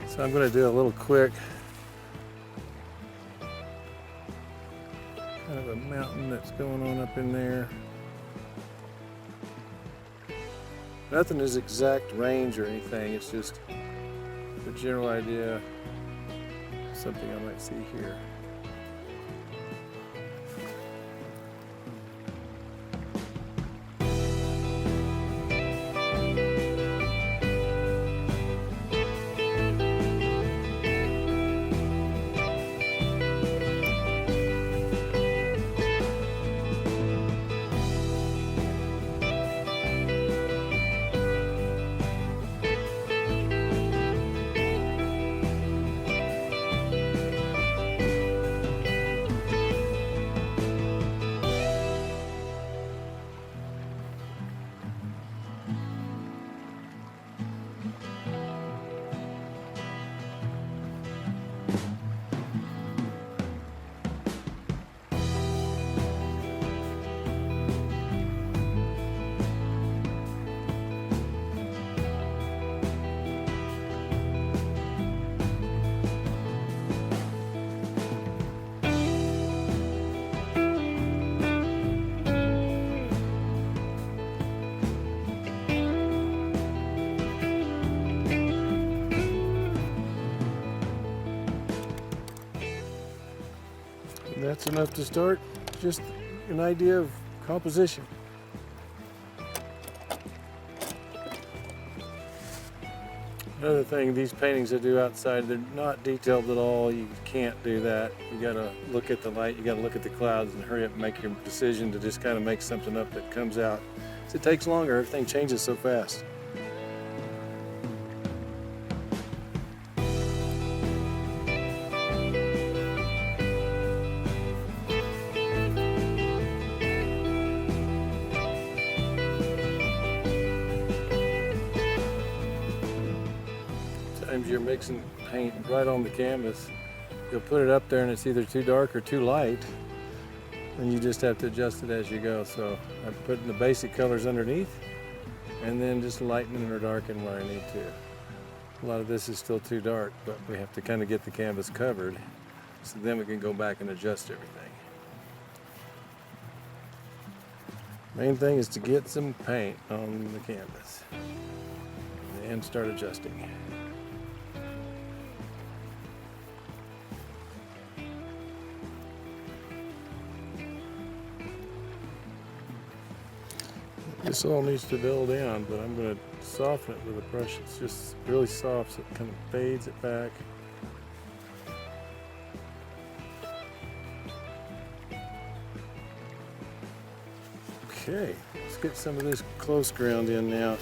So I'm going to do a little quick kind of a mountain that's going on up in there. Nothing is exact range or anything, it's just the general idea of something I might see here. That's enough to start, just an idea of composition. Another thing, these paintings I do outside, they're not detailed at all. You can't do that. You gotta look at the light, you gotta look at the clouds and hurry up and make your decision to just kind of make something up that comes out. So it takes longer, everything changes so fast. You're mixing paint right on the canvas. You'll put it up there and it's either too dark or too light, and you just have to adjust it as you go. So I'm putting the basic colors underneath and then just lightening or darkening where I need to. A lot of this is still too dark, but we have to kind of get the canvas covered so then we can go back and adjust everything. Main thing is to get some paint on the canvas and start adjusting. This all needs to dull down, but I'm going to soften it with a brush. It's just really soft, so it kind of fades it back. Okay, let's get some of this close ground in now.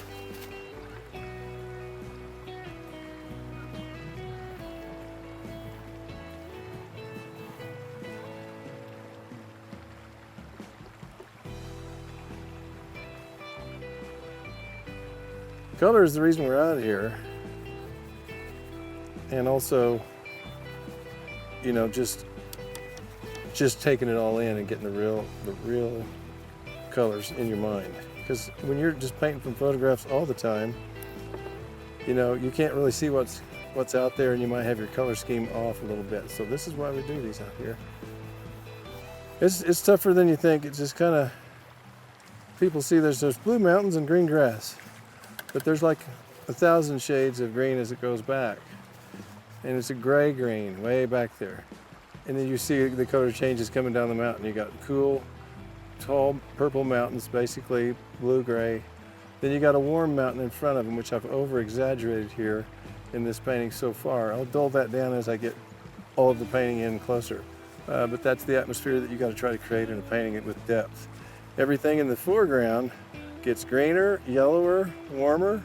Color is the reason we're out here. And also, you know, just taking it all in and getting the real colors in your mind. Because when you're just painting from photographs all the time, you know, you can't really see what's out there, and you might have your color scheme off a little bit. So this is why we do these out here. It's tougher than you think. It's just kind of, people see there's blue mountains and green grass, but there's like 1,000 shades of green as it goes back. And it's a gray green way back there. And then you see the color changes coming down the mountain. You got cool, tall purple mountains, basically blue-gray. Then you got a warm mountain in front of them, which I've over-exaggerated here in this painting so far. I'll dull that down as I get all of the painting in closer. But that's the atmosphere that you got to try to create in a painting with depth. Everything in the foreground gets greener, yellower, warmer.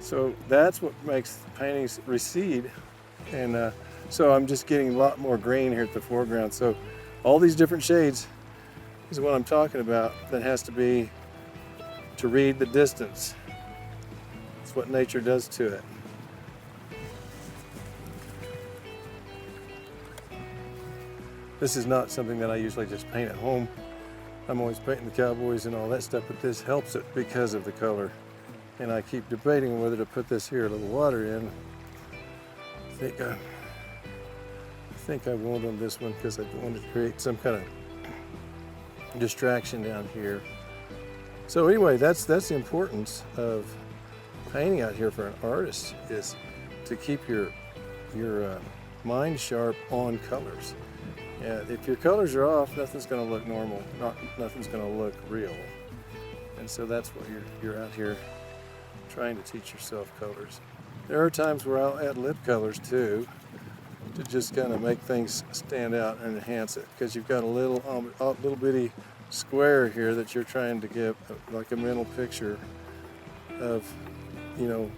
So that's what makes paintings recede. And so I'm just getting a lot more green here at the foreground. So all these different shades is what I'm talking about. That has to be to read the distance. It's what nature does to it. This is not something that I usually just paint at home. I'm always painting the cowboys and all that stuff, but this helps it because of the color. And I keep debating whether to put this here, a little water in. I think I won't on this one because I want to create some kind of distraction down here. So anyway, that's the importance of painting out here for an artist, is to keep your mind sharp on colors. If your colors are off, nothing's going to look normal. Nothing's going to look real. And so that's what you're out here trying to teach yourself colors. There are times where I'll add lip colors too, to just kind of make things stand out and enhance it, because you've got a little bitty square here that you're trying to give like a mental picture of, you know,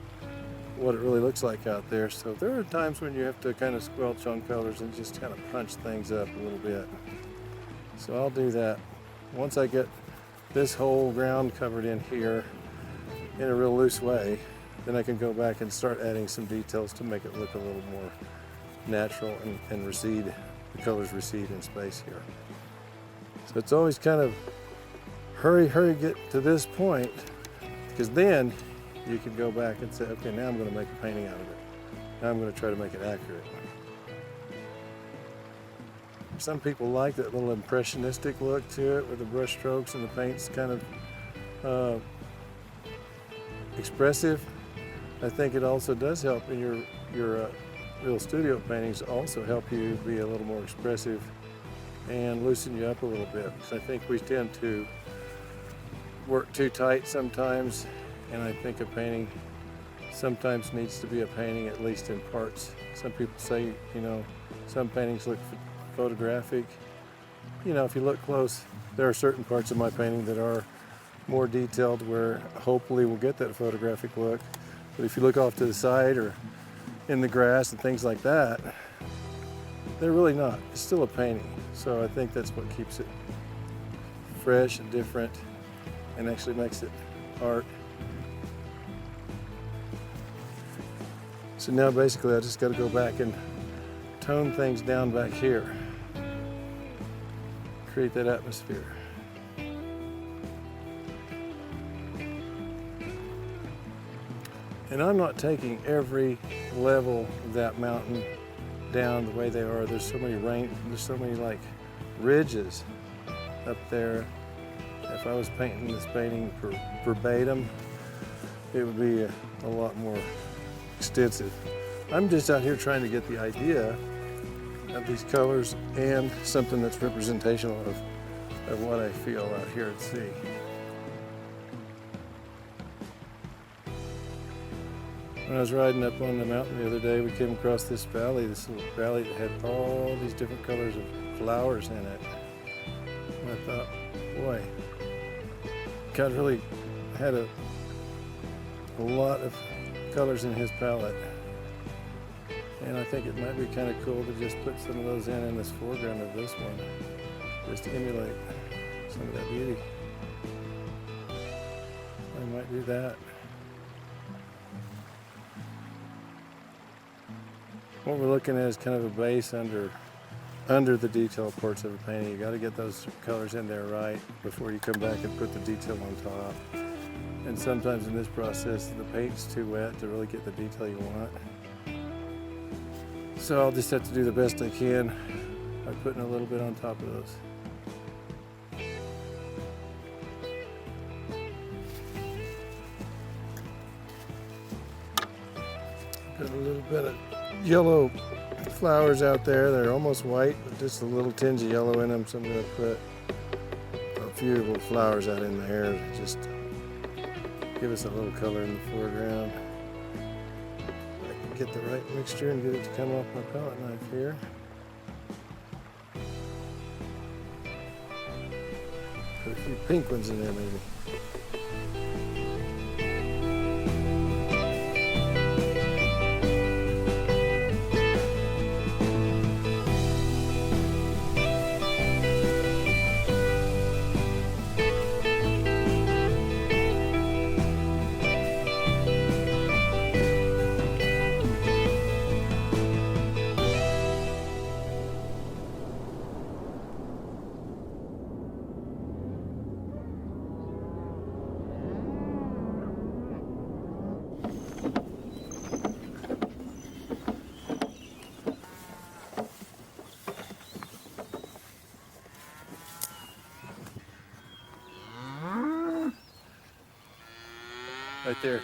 what it really looks like out there. So there are times when you have to kind of squelch on colors and just kind of punch things up a little bit. So I'll do that. Once I get this whole ground covered in here in a real loose way, then I can go back and start adding some details to make it look a little more natural and recede. The colors recede in space here. So it's always kind of hurry, get to this point, because then you can go back and say, okay, now I'm going to make a painting out of it. Now I'm going to try to make it accurate. Some people like that little impressionistic look to it, with the brush strokes and the paint's kind of expressive. I think it also does help in your real studio paintings, also help you be a little more expressive and loosen you up a little bit. Because I think we tend to work too tight sometimes, and I think a painting sometimes needs to be a painting, at least in parts. Some people say, you know, some paintings look photographic. You know, if you look close, there are certain parts of my painting that are more detailed, where hopefully we'll get that photographic look. But if you look off to the side or in the grass and things like that, they're really not. It's still a painting. So I think that's what keeps it fresh and different, and actually makes it art. So now basically I just got to go back and tone things down back here, create that atmosphere. And I'm not taking every level of that mountain down the way they are. There's so many like ridges up there. If I was painting this painting verbatim, it would be a lot more extensive. I'm just out here trying to get the idea of these colors and something that's representational of what I feel out here at sea. When I was riding up on the mountain the other day, we came across this little valley that had all these different colors of flowers in it. And I thought, boy, God really had a lot of colors in his palette. And I think it might be kind of cool to just put some of those in this foreground of this one, just to emulate some of that beauty. I might do that. What we're looking at is kind of a base under the detail parts of the painting. You got to get those colors in there right before you come back and put the detail on top. And sometimes in this process, the paint's too wet to really get the detail you want. So I'll just have to do the best I can by putting a little bit on top of those. Got a little bit of yellow flowers out there. They're almost white, but just a little tinge of yellow in them. So I'm going to put a few little flowers out in there to just give us a little color in the foreground. I can get the right mixture and get it to come off my palette knife here. Put a few pink ones in there maybe. Right there.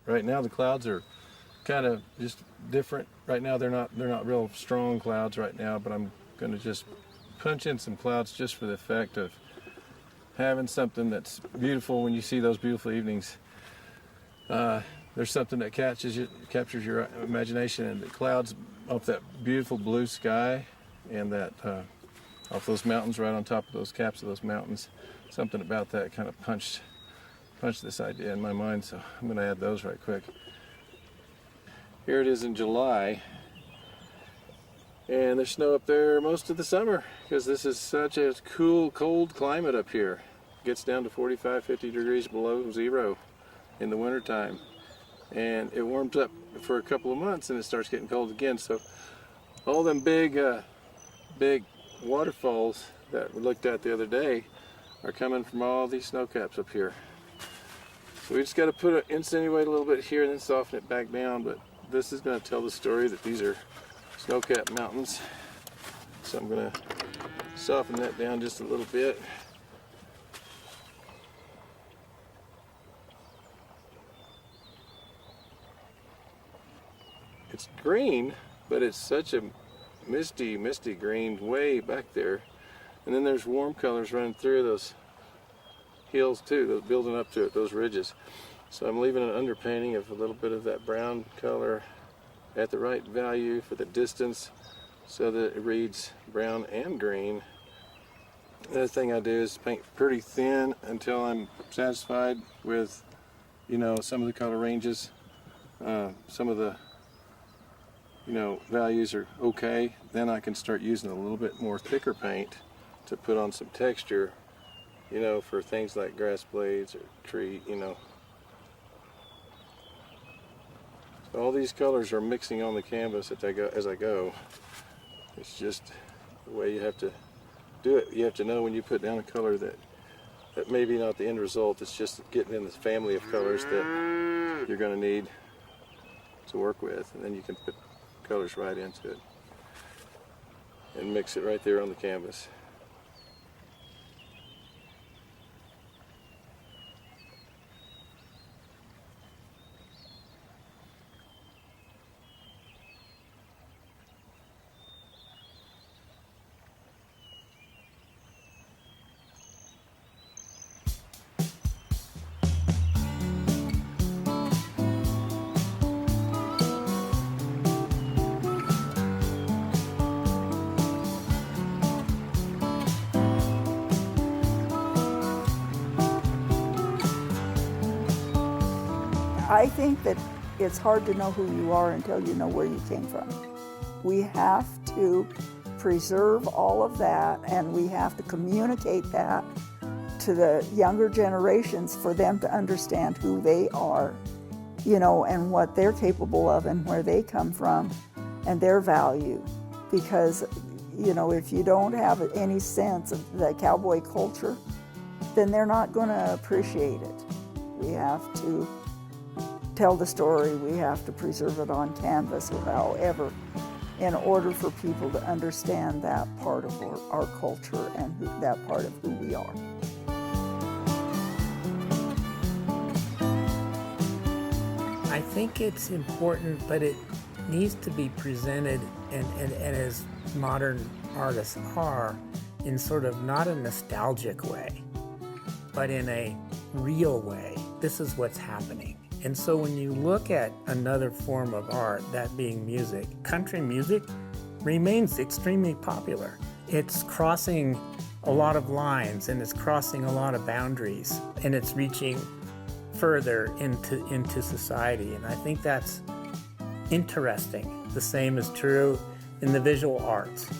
Right now the clouds are kind of just different. Right now they're not real strong clouds right now, but I'm going to just punch in some clouds just for the effect of having something that's beautiful when you see those beautiful evenings. There's something that captures your imagination, and the clouds off that beautiful blue sky and that off those mountains right on top of those caps of those mountains. Something about that kind of punched this idea in my mind, so I'm going to add those right quick. Here it is in July. And there's snow up there most of the summer because this is such a cool, cold climate up here. It gets down to 45, 50 degrees below zero in the wintertime. And it warms up for a couple of months and it starts getting cold again. So all them big waterfalls that we looked at the other day are coming from all these snow caps up here. So we just got to insinuate a little bit here and then soften it back down. But this is going to tell the story that these are snow-capped mountains. So I'm going to soften that down just a little bit. It's green, but it's such a misty green way back there. And then there's warm colors running through those hills too, those building up to it, those ridges. So I'm leaving an underpainting of a little bit of that brown color at the right value for the distance so that it reads brown and green. Another thing I do is paint pretty thin until I'm satisfied with, you know, some of the color ranges. Some of the, you know, values are okay. Then I can start using a little bit more thicker paint to put on some texture, you know, for things like grass blades or tree, you know. So all these colors are mixing on the canvas as I go. It's just the way you have to do it. You have to know when you put down a color that maybe not the end result, it's just getting in this family of colors that you're going to need to work with, and then you can put colors right into it and mix it right there on the canvas. I think that it's hard to know who you are until you know where you came from. We have to preserve all of that, and we have to communicate that to the younger generations for them to understand who they are, you know, and what they're capable of and where they come from and their value. Because, you know, if you don't have any sense of the cowboy culture, then they're not going to appreciate it. We have to tell the story, we have to preserve it on canvas or however, in order for people to understand that part of our culture and that part of who we are. I think it's important, but it needs to be presented, and as modern artists are, in sort of not a nostalgic way, but in a real way. This is what's happening. And so when you look at another form of art, that being music, country music remains extremely popular. It's crossing a lot of lines, and it's crossing a lot of boundaries, and it's reaching further into society. And I think that's interesting. The same is true in the visual arts.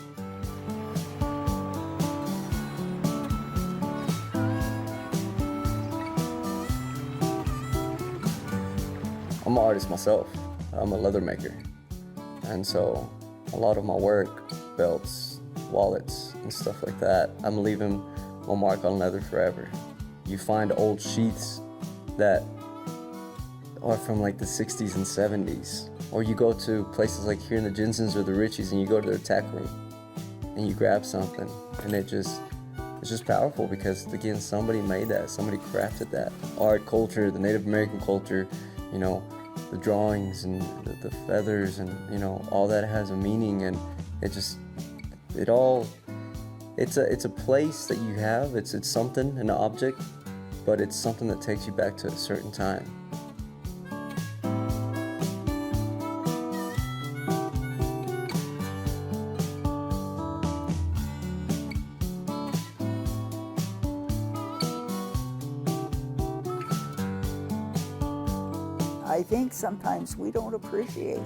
I'm an artist myself. I'm a leather maker. And so a lot of my work, belts, wallets, and stuff like that, I'm leaving my mark on leather forever. You find old sheaths that are from like the 60s and 70s. Or you go to places like here in the Jensens or the Richies and you go to their tack room and you grab something, and it's just powerful because, again, somebody made that, somebody crafted that. Art, culture, the Native American culture, you know, the drawings and the feathers and, you know, all that has a meaning, and it's a place that you have. It's something, an object, but it's something that takes you back to a certain time. I think sometimes we don't appreciate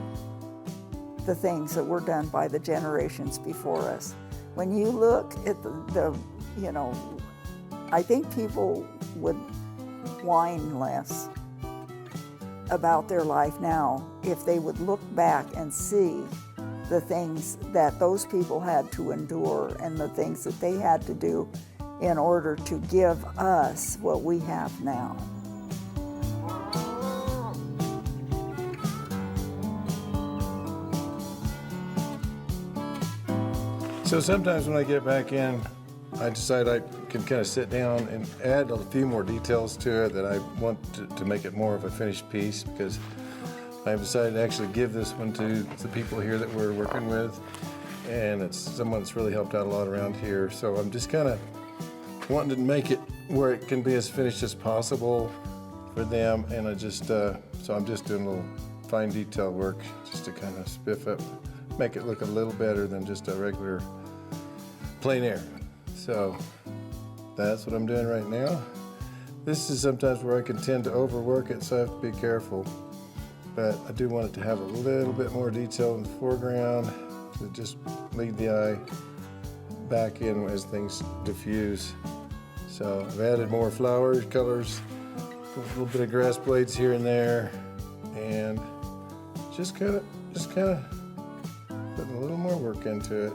the things that were done by the generations before us. When you look at the you know, I think people would whine less about their life now if they would look back and see the things that those people had to endure and the things that they had to do in order to give us what we have now. So sometimes when I get back in, I decide I can kind of sit down and add a few more details to it that I want to make it more of a finished piece, because I've decided to actually give this one to the people here that we're working with, and it's someone that's really helped out a lot around here. So I'm just kind of wanting to make it where it can be as finished as possible for them, and so I'm just doing a little fine detail work just to kind of spiff up, make it look a little better than just a regular plein air. So that's what I'm doing right now. This is sometimes where I can tend to overwork it, so I have to be careful. But I do want it to have a little bit more detail in the foreground to just lead the eye back in as things diffuse. So I've added more flowers, colors, a little bit of grass blades here and there, and just kind of putting a little more work into it.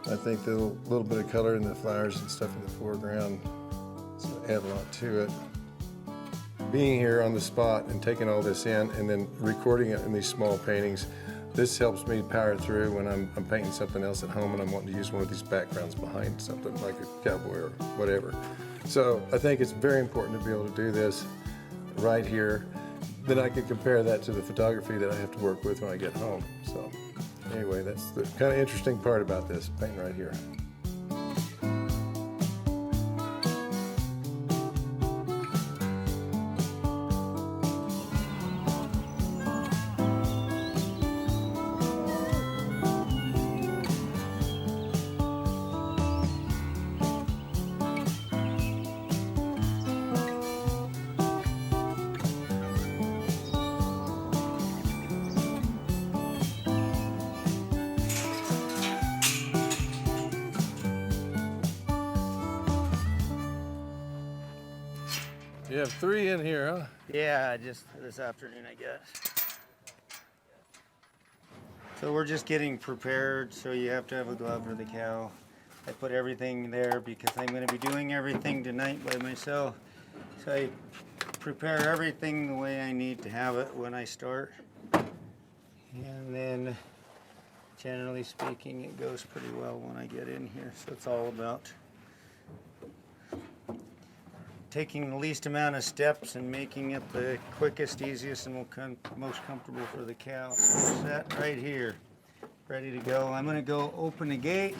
I think the little bit of color in the flowers and stuff in the foreground is going to add a lot to it. Being here on the spot and taking all this in and then recording it in these small paintings, this helps me power through when I'm painting something else at home and I'm wanting to use one of these backgrounds behind something like a cowboy or whatever. So I think it's very important to be able to do this right here. Then I can compare that to the photography that I have to work with when I get home. So anyway, that's the kind of interesting part about this painting right here. You have 3 in here, huh? Yeah, just this afternoon, I guess. So we're just getting prepared, so you have to have a glove for the cow. I put everything there because I'm going to be doing everything tonight by myself. So I prepare everything the way I need to have it when I start. And then, generally speaking, it goes pretty well when I get in here. So it's all about taking the least amount of steps and making it the quickest, easiest, and most comfortable for the cow. So we're set right here, ready to go. I'm going to go open the gate,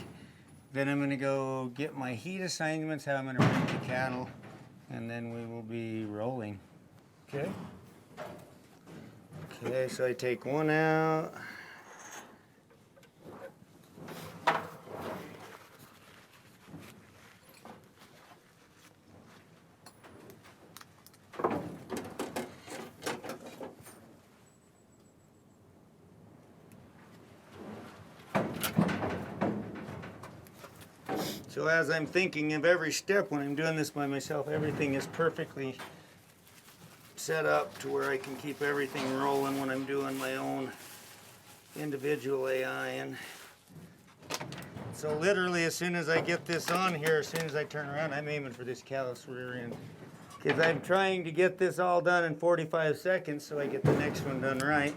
then I'm going to go get my heat assignments, how I'm going to bring the cattle, and then we will be rolling. Okay. Okay, so I take one out. So as I'm thinking of every step when I'm doing this by myself, everything is perfectly set up to where I can keep everything rolling when I'm doing my own individual AI. And so literally as soon as I get this on here, as soon as I turn around, I'm aiming for this callous rear end. Because I'm trying to get this all done in 45 seconds so I get the next one done right.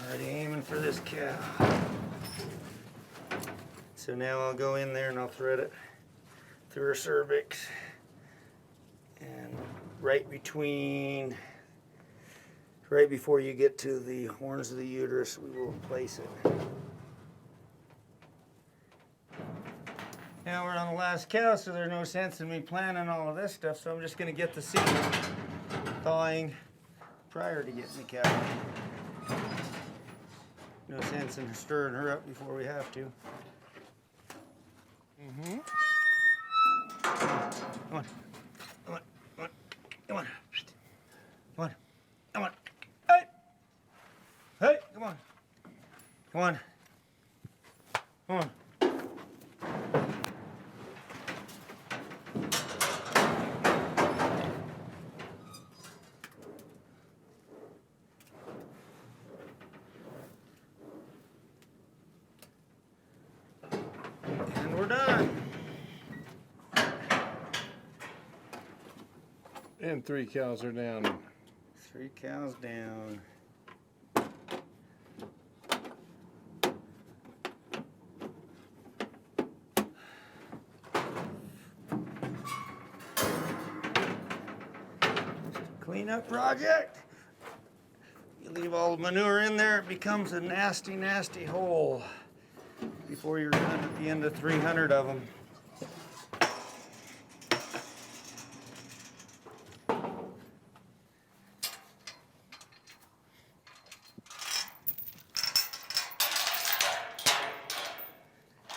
Already aiming for this cow. So now I'll go in there and I'll thread it through her cervix. And right before you get to the horns of the uterus, we will place it. Now we're on the last cow, so there's no sense in me planning all of this stuff, so I'm just gonna get the seed thawing prior to getting the cow. No sense in stirring her up before we have to. Mm-hmm. Come on. Come on. Come on. Come on. Come on. Come on. Hey! Hey! Come on. Come on. Come on. And we're done. And 3 cows are down. 3 cows down. Cleanup project. You leave all the manure in there, it becomes a nasty, nasty hole before you're done at the end of 300 of them.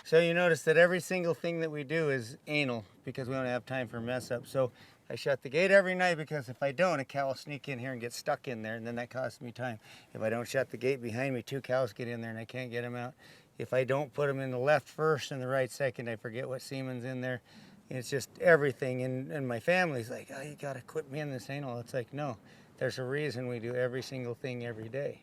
So you notice that every single thing that we do is anal because we don't have time for mess up. So I shut the gate every night because if I don't, a cow will sneak in here and get stuck in there, and then that costs me time. If I don't shut the gate behind me, 2 cows get in there and I can't get them out. If I don't put them in the left first and the right second, I forget what semen's in there. It's just everything. And my family's like, oh, you gotta quit being this anal. It's like, no, there's a reason we do every single thing every day.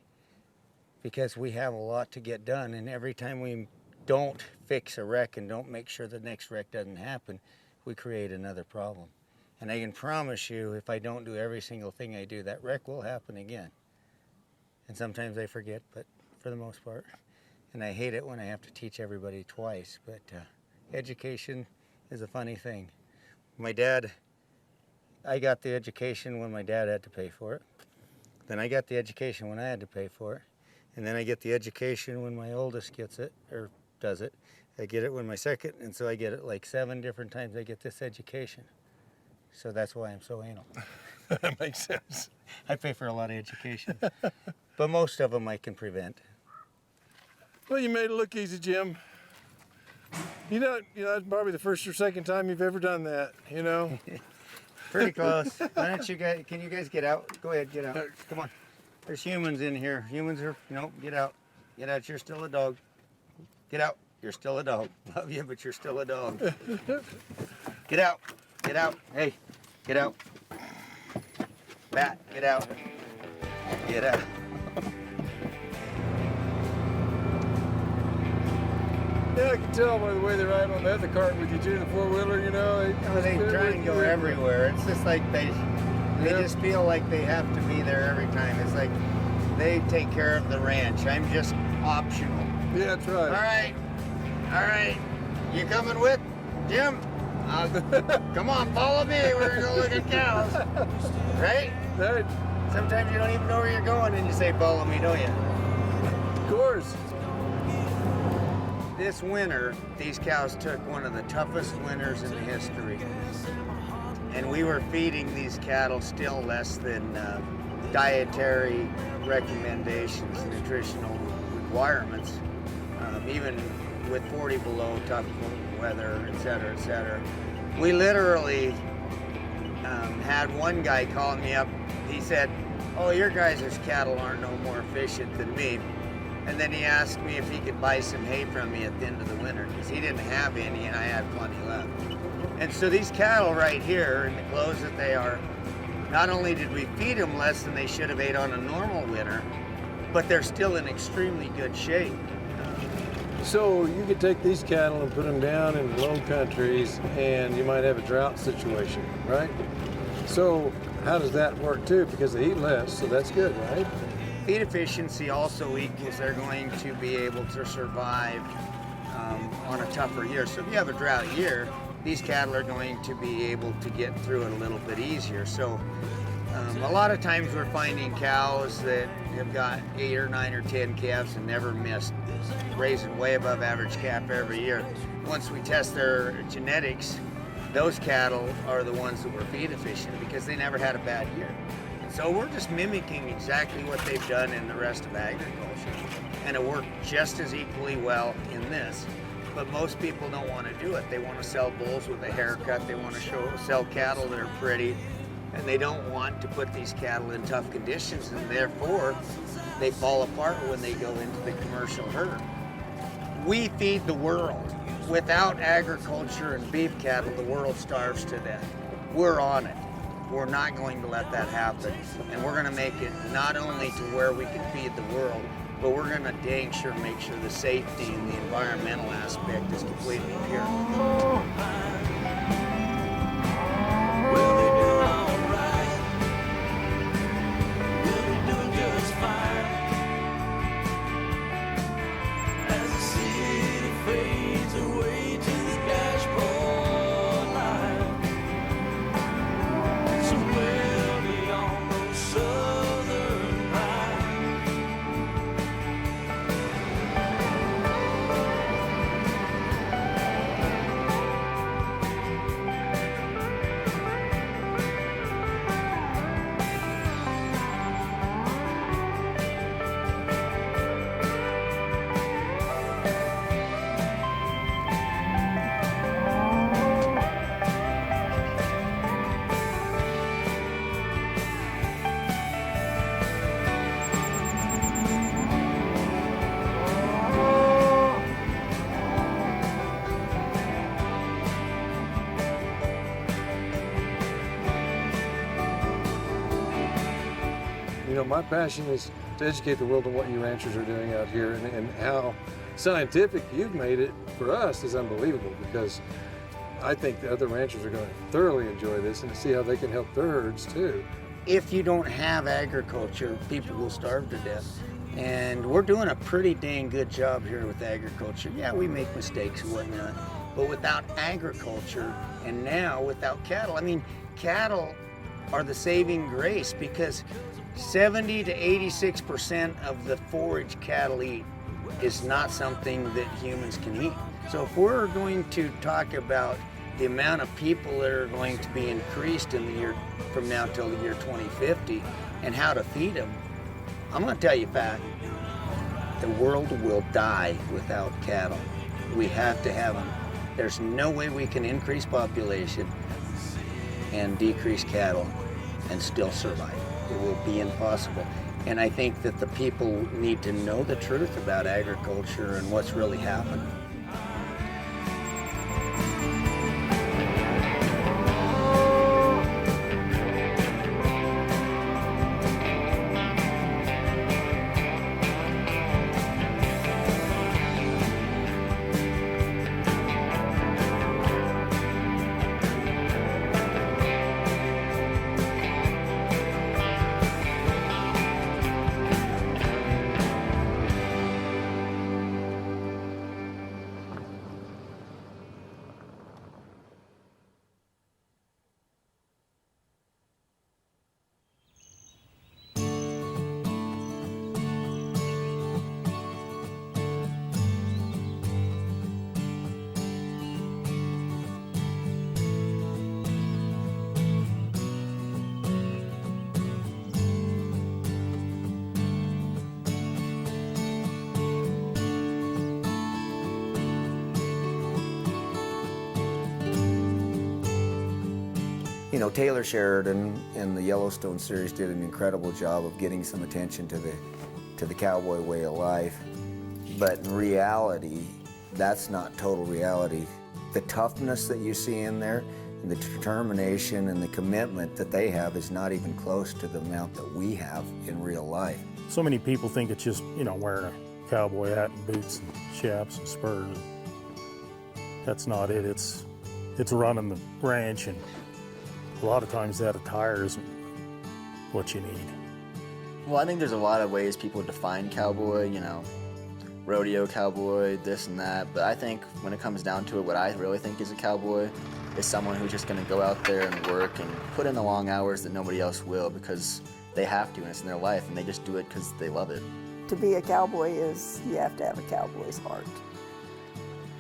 Because we have a lot to get done, and every time we don't fix a wreck and don't make sure the next wreck doesn't happen, we create another problem. And I can promise you, if I don't do every single thing I do, that wreck will happen again. And sometimes I forget, but for the most part. And I hate it when I have to teach everybody twice, but education is a funny thing. I got the education when my dad had to pay for it. Then I got the education when I had to pay for it. And then I get the education when my oldest gets it, or does it. I get it when my second, and so I get it like 7 different times I get this education. So that's why I'm so anal. That makes sense. I pay for a lot of education. But most of them I can prevent. Well, you made it look easy, Jim. You know, that's probably the first or second time you've ever done that, you know? Pretty close. Why don't you guys, can you guys get out? Go ahead, get out. Come on. There's humans in here. Humans are, no, get out. Get out, you're still a dog. Get out, you're still a dog. Love you, but you're still a dog. Get out, get out. Hey, get out. Bat, get out. Get out. Yeah, I can tell by the way they ride on the other cart with you too, the four-wheeler, you know. They try and go everywhere. It's just like they just feel like they have to be there every time. It's like they take care of the ranch. I'm just optional. Yeah, that's right. All right. You coming with, Jim? Come on, follow me. We're gonna go look at cows. Right? Right. Sometimes you don't even know where you're going and you say, follow me, don't you? Of course. This winter, these cows took one of the toughest winters in history. And we were feeding these cattle still less than dietary recommendations, nutritional requirements, even with 40 below, tough weather, et cetera, et cetera. We literally had one guy calling me up. He said, oh, your guys' cattle aren't no more efficient than me. And then he asked me if he could buy some hay from me at the end of the winter, because he didn't have any and I had plenty left. And so these cattle right here, in the clothes that they are, not only did we feed them less than they should have ate on a normal winter, but they're still in extremely good shape. So you could take these cattle and put them down in low countries and you might have a drought situation, right? So how does that work too? Because they eat less, so that's good, right? Feed efficiency also equals they're going to be able to survive on a tougher year. So if you have a drought year, these cattle are going to be able to get through it a little bit easier. So a lot of times we're finding cows that have got 8 or 9 or 10 calves and never missed, raising way above average calf every year. Once we test their genetics, those cattle are the ones that were feed efficient because they never had a bad year. So we're just mimicking exactly what they've done in the rest of agriculture. And it worked just as equally well in this. But most people don't want to do it. They want to sell bulls with a haircut. They want to sell cattle that are pretty. And they don't want to put these cattle in tough conditions. And therefore, they fall apart when they go into the commercial herd. We feed the world. Without agriculture and beef cattle, the world starves to death. We're on it. We're not going to let that happen. And we're going to make it not only to where we can feed the world, but we're going to dang sure make sure the safety and the environmental aspect is completely pure. Will they do all right? Will they do just fine? As the city fades away to the dashboard line, somewhere beyond those southern pines. You know, my passion is to educate the world on what you ranchers are doing out here and how scientific you've made it for us is unbelievable, because I think the other ranchers are going to thoroughly enjoy this and to see how they can help their herds too. If you don't have agriculture, people will starve to death. And we're doing a pretty dang good job here with agriculture. Yeah, we make mistakes and whatnot, but without agriculture and now without cattle, I mean, cattle are the saving grace, because 70 to 86% of the forage cattle eat is not something that humans can eat. So if we're going to talk about the amount of people that are going to be increased in the year from now till the year 2050 and how to feed them, I'm going to tell you a fact. The world will die without cattle. We have to have them. There's no way we can increase population and decrease cattle and still survive. It will be impossible. And I think that the people need to know the truth about agriculture and what's really happened. You know, Taylor Sheridan in the Yellowstone series did an incredible job of getting some attention to the cowboy way of life. But in reality, that's not total reality. The toughness that you see in there, and the determination and the commitment that they have is not even close to the amount that we have in real life. So many people think it's just, you know, wearing a cowboy hat and boots and chaps and spurs. That's not it. It's running the ranch, and a lot of times that attire isn't what you need. Well, I think there's a lot of ways people define cowboy, you know, rodeo cowboy, this and that. But I think when it comes down to it, what I really think is a cowboy is someone who's just going to go out there and work and put in the long hours that nobody else will because they have to and it's in their life and they just do it because they love it. To be a cowboy is, you have to have a cowboy's heart.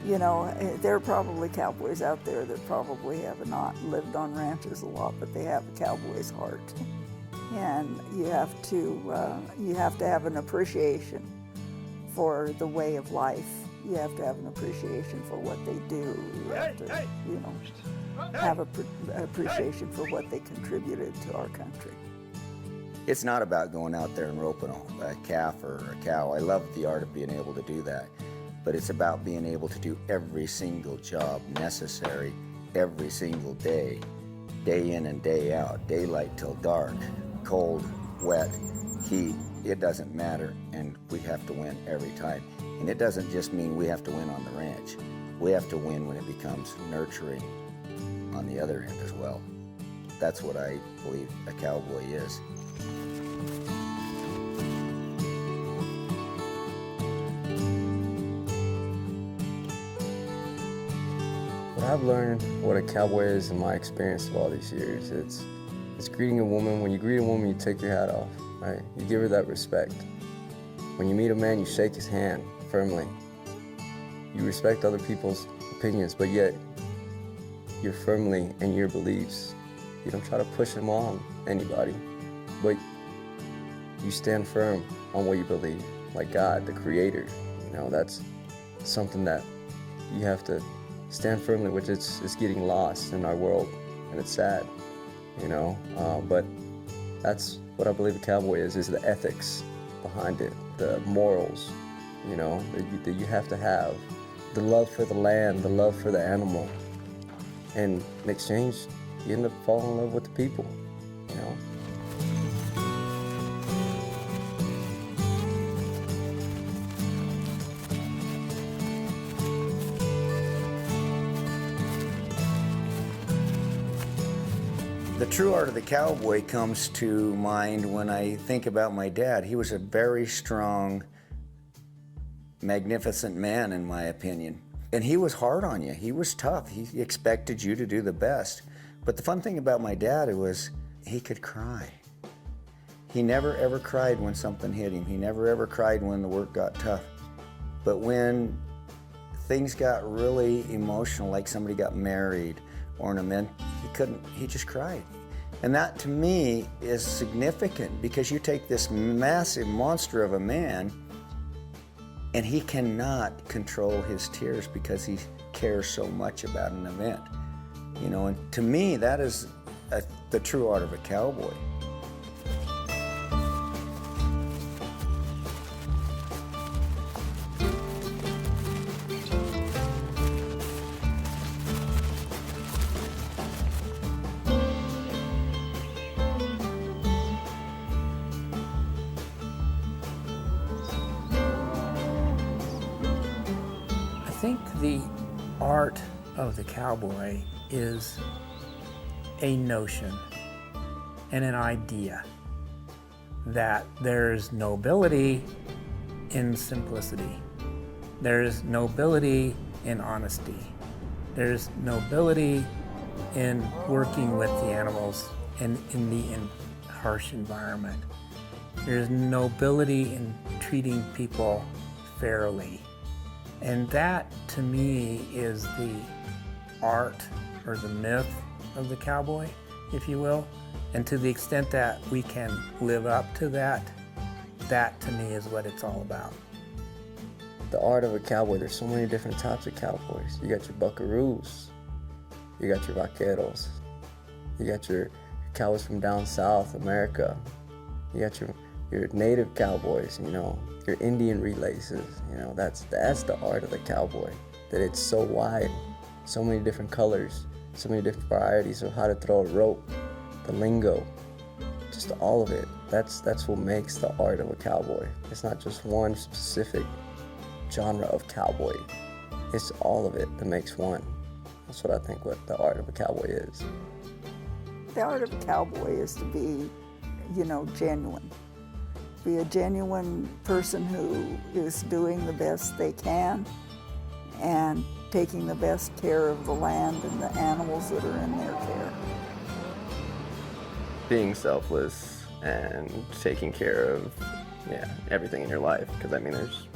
You know, there are probably cowboys out there that probably have not lived on ranches a lot, but they have a cowboy's heart. And you have to have an appreciation for the way of life. You have to have an appreciation for what they do. You have to, you know, have an appreciation for what they contributed to our country. It's not about going out there and roping a calf or a cow. I love the art of being able to do that. But it's about being able to do every single job necessary every single day, day in and day out, daylight till dark, cold, wet, heat, it doesn't matter, and we have to win every time. And it doesn't just mean we have to win on the ranch. We have to win when it becomes nurturing on the other end as well. That's what I believe a cowboy is. I've learned what a cowboy is in my experience of all these years. It's greeting a woman. When you greet a woman, you take your hat off, right? You give her that respect. When you meet a man, you shake his hand firmly. You respect other people's opinions, but yet you're firmly in your beliefs. You don't try to push them on anybody, but you stand firm on what you believe, like God, the Creator. You know, that's something that you have to stand firmly, which it's getting lost in our world, and it's sad, you know. But that's what I believe a cowboy is the ethics behind it, the morals, you know, that you have to have, the love for the land, the love for the animal, and in exchange, you end up falling in love with the people, you know. The true art of the cowboy comes to mind when I think about my dad. He was a very strong, magnificent man, in my opinion. And he was hard on you. He was tough. He expected you to do the best. But the fun thing about my dad was he could cry. He never ever cried when something hit him. He never ever cried when the work got tough. But when things got really emotional, like somebody got married or an event, he just cried. And that to me is significant, because you take this massive monster of a man and he cannot control his tears because he cares so much about an event. You know, and to me, that is the true art of a cowboy. I think the art of the cowboy is a notion and an idea that there's nobility in simplicity. There's nobility in honesty. There's nobility in working with the animals and in the harsh environment. There's nobility in treating people fairly. And that, to me, is the art or the myth of the cowboy, if you will. And to the extent that we can live up to that, that to me is what it's all about. The art of a cowboy, there's so many different types of cowboys. You got your buckaroos, you got your vaqueros, you got your cowboys from down south America, you got your native cowboys, you know, your Indian relaces, you know, that's the art of the cowboy, that it's so wide, so many different colors, so many different varieties of how to throw a rope, the lingo, just all of it. That's what makes the art of a cowboy. It's not just one specific genre of cowboy. It's all of it that makes one. That's what I think what the art of a cowboy is. The art of a cowboy is to be, you know, genuine. Be a genuine person who is doing the best they can and taking the best care of the land and the animals that are in their care. Being selfless and taking care of everything in your life, because I mean there's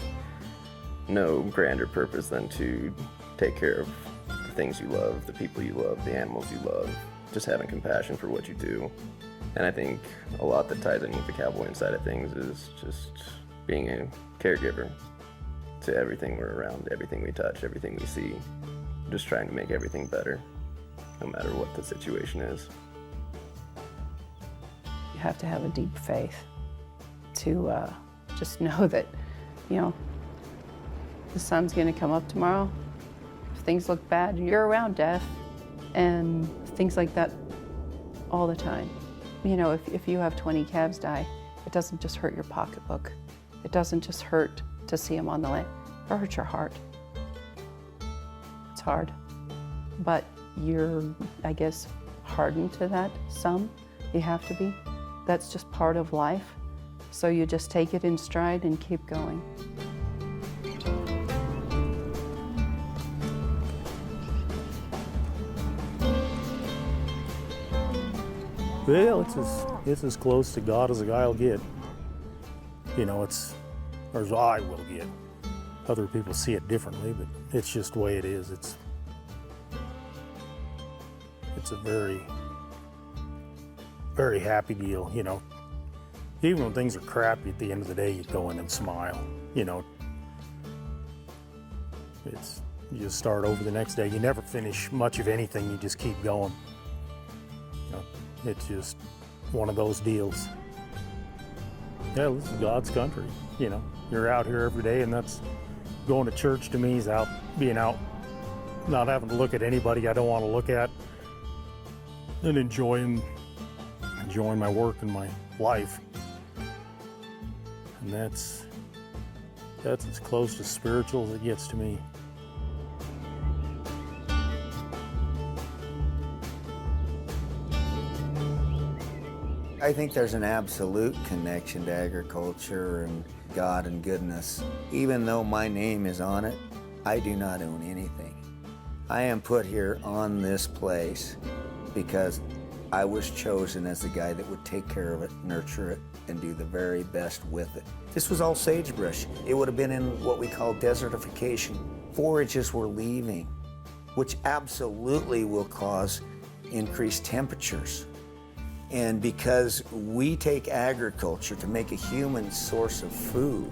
no grander purpose than to take care of the things you love, the people you love, the animals you love, just having compassion for what you do. And I think a lot that ties in with the cowboy side of things is just being a caregiver to everything we're around, everything we touch, everything we see, just trying to make everything better, no matter what the situation is. You have to have a deep faith to just know that, you know, the sun's going to come up tomorrow. If things look bad, you're around death and things like that all the time. You know, if you have 20 calves die, it doesn't just hurt your pocketbook. It doesn't just hurt to see them on the land. It hurts your heart. It's hard. But you're, I guess, hardened to that some. You have to be. That's just part of life. So you just take it in stride and keep going. Well, it's as close to God as a guy will get. You know, or as I will get. Other people see it differently, but it's just the way it is. It's a very, very happy deal, you know. Even when things are crappy, at the end of the day, you go in and smile, you know. You just start over the next day. You never finish much of anything, you just keep going. You know, it's just one of those deals. Yeah, this is God's country, you know. You're out here every day, and that's going to church to me is being out, not having to look at anybody I don't want to look at, and enjoying my work and my life. And that's as close to spiritual as it gets to me. I think there's an absolute connection to agriculture and God and goodness. Even though my name is on it, I do not own anything. I am put here on this place because I was chosen as the guy that would take care of it, nurture it, and do the very best with it. This was all sagebrush. It would have been in what we call desertification. Forages were leaving, which absolutely will cause increased temperatures. And because we take agriculture to make a human source of food,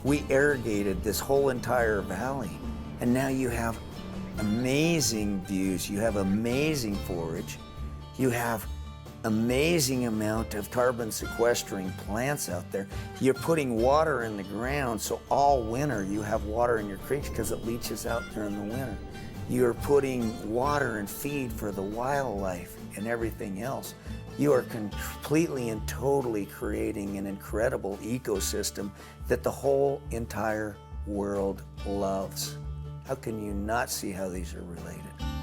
we irrigated this whole entire valley. And now you have amazing views, you have amazing forage, you have amazing amount of carbon sequestering plants out there. You're putting water in the ground, so all winter you have water in your creeks because it leaches out during the winter. You're putting water and feed for the wildlife and everything else. You are completely and totally creating an incredible ecosystem that the whole entire world loves. How can you not see how these are related?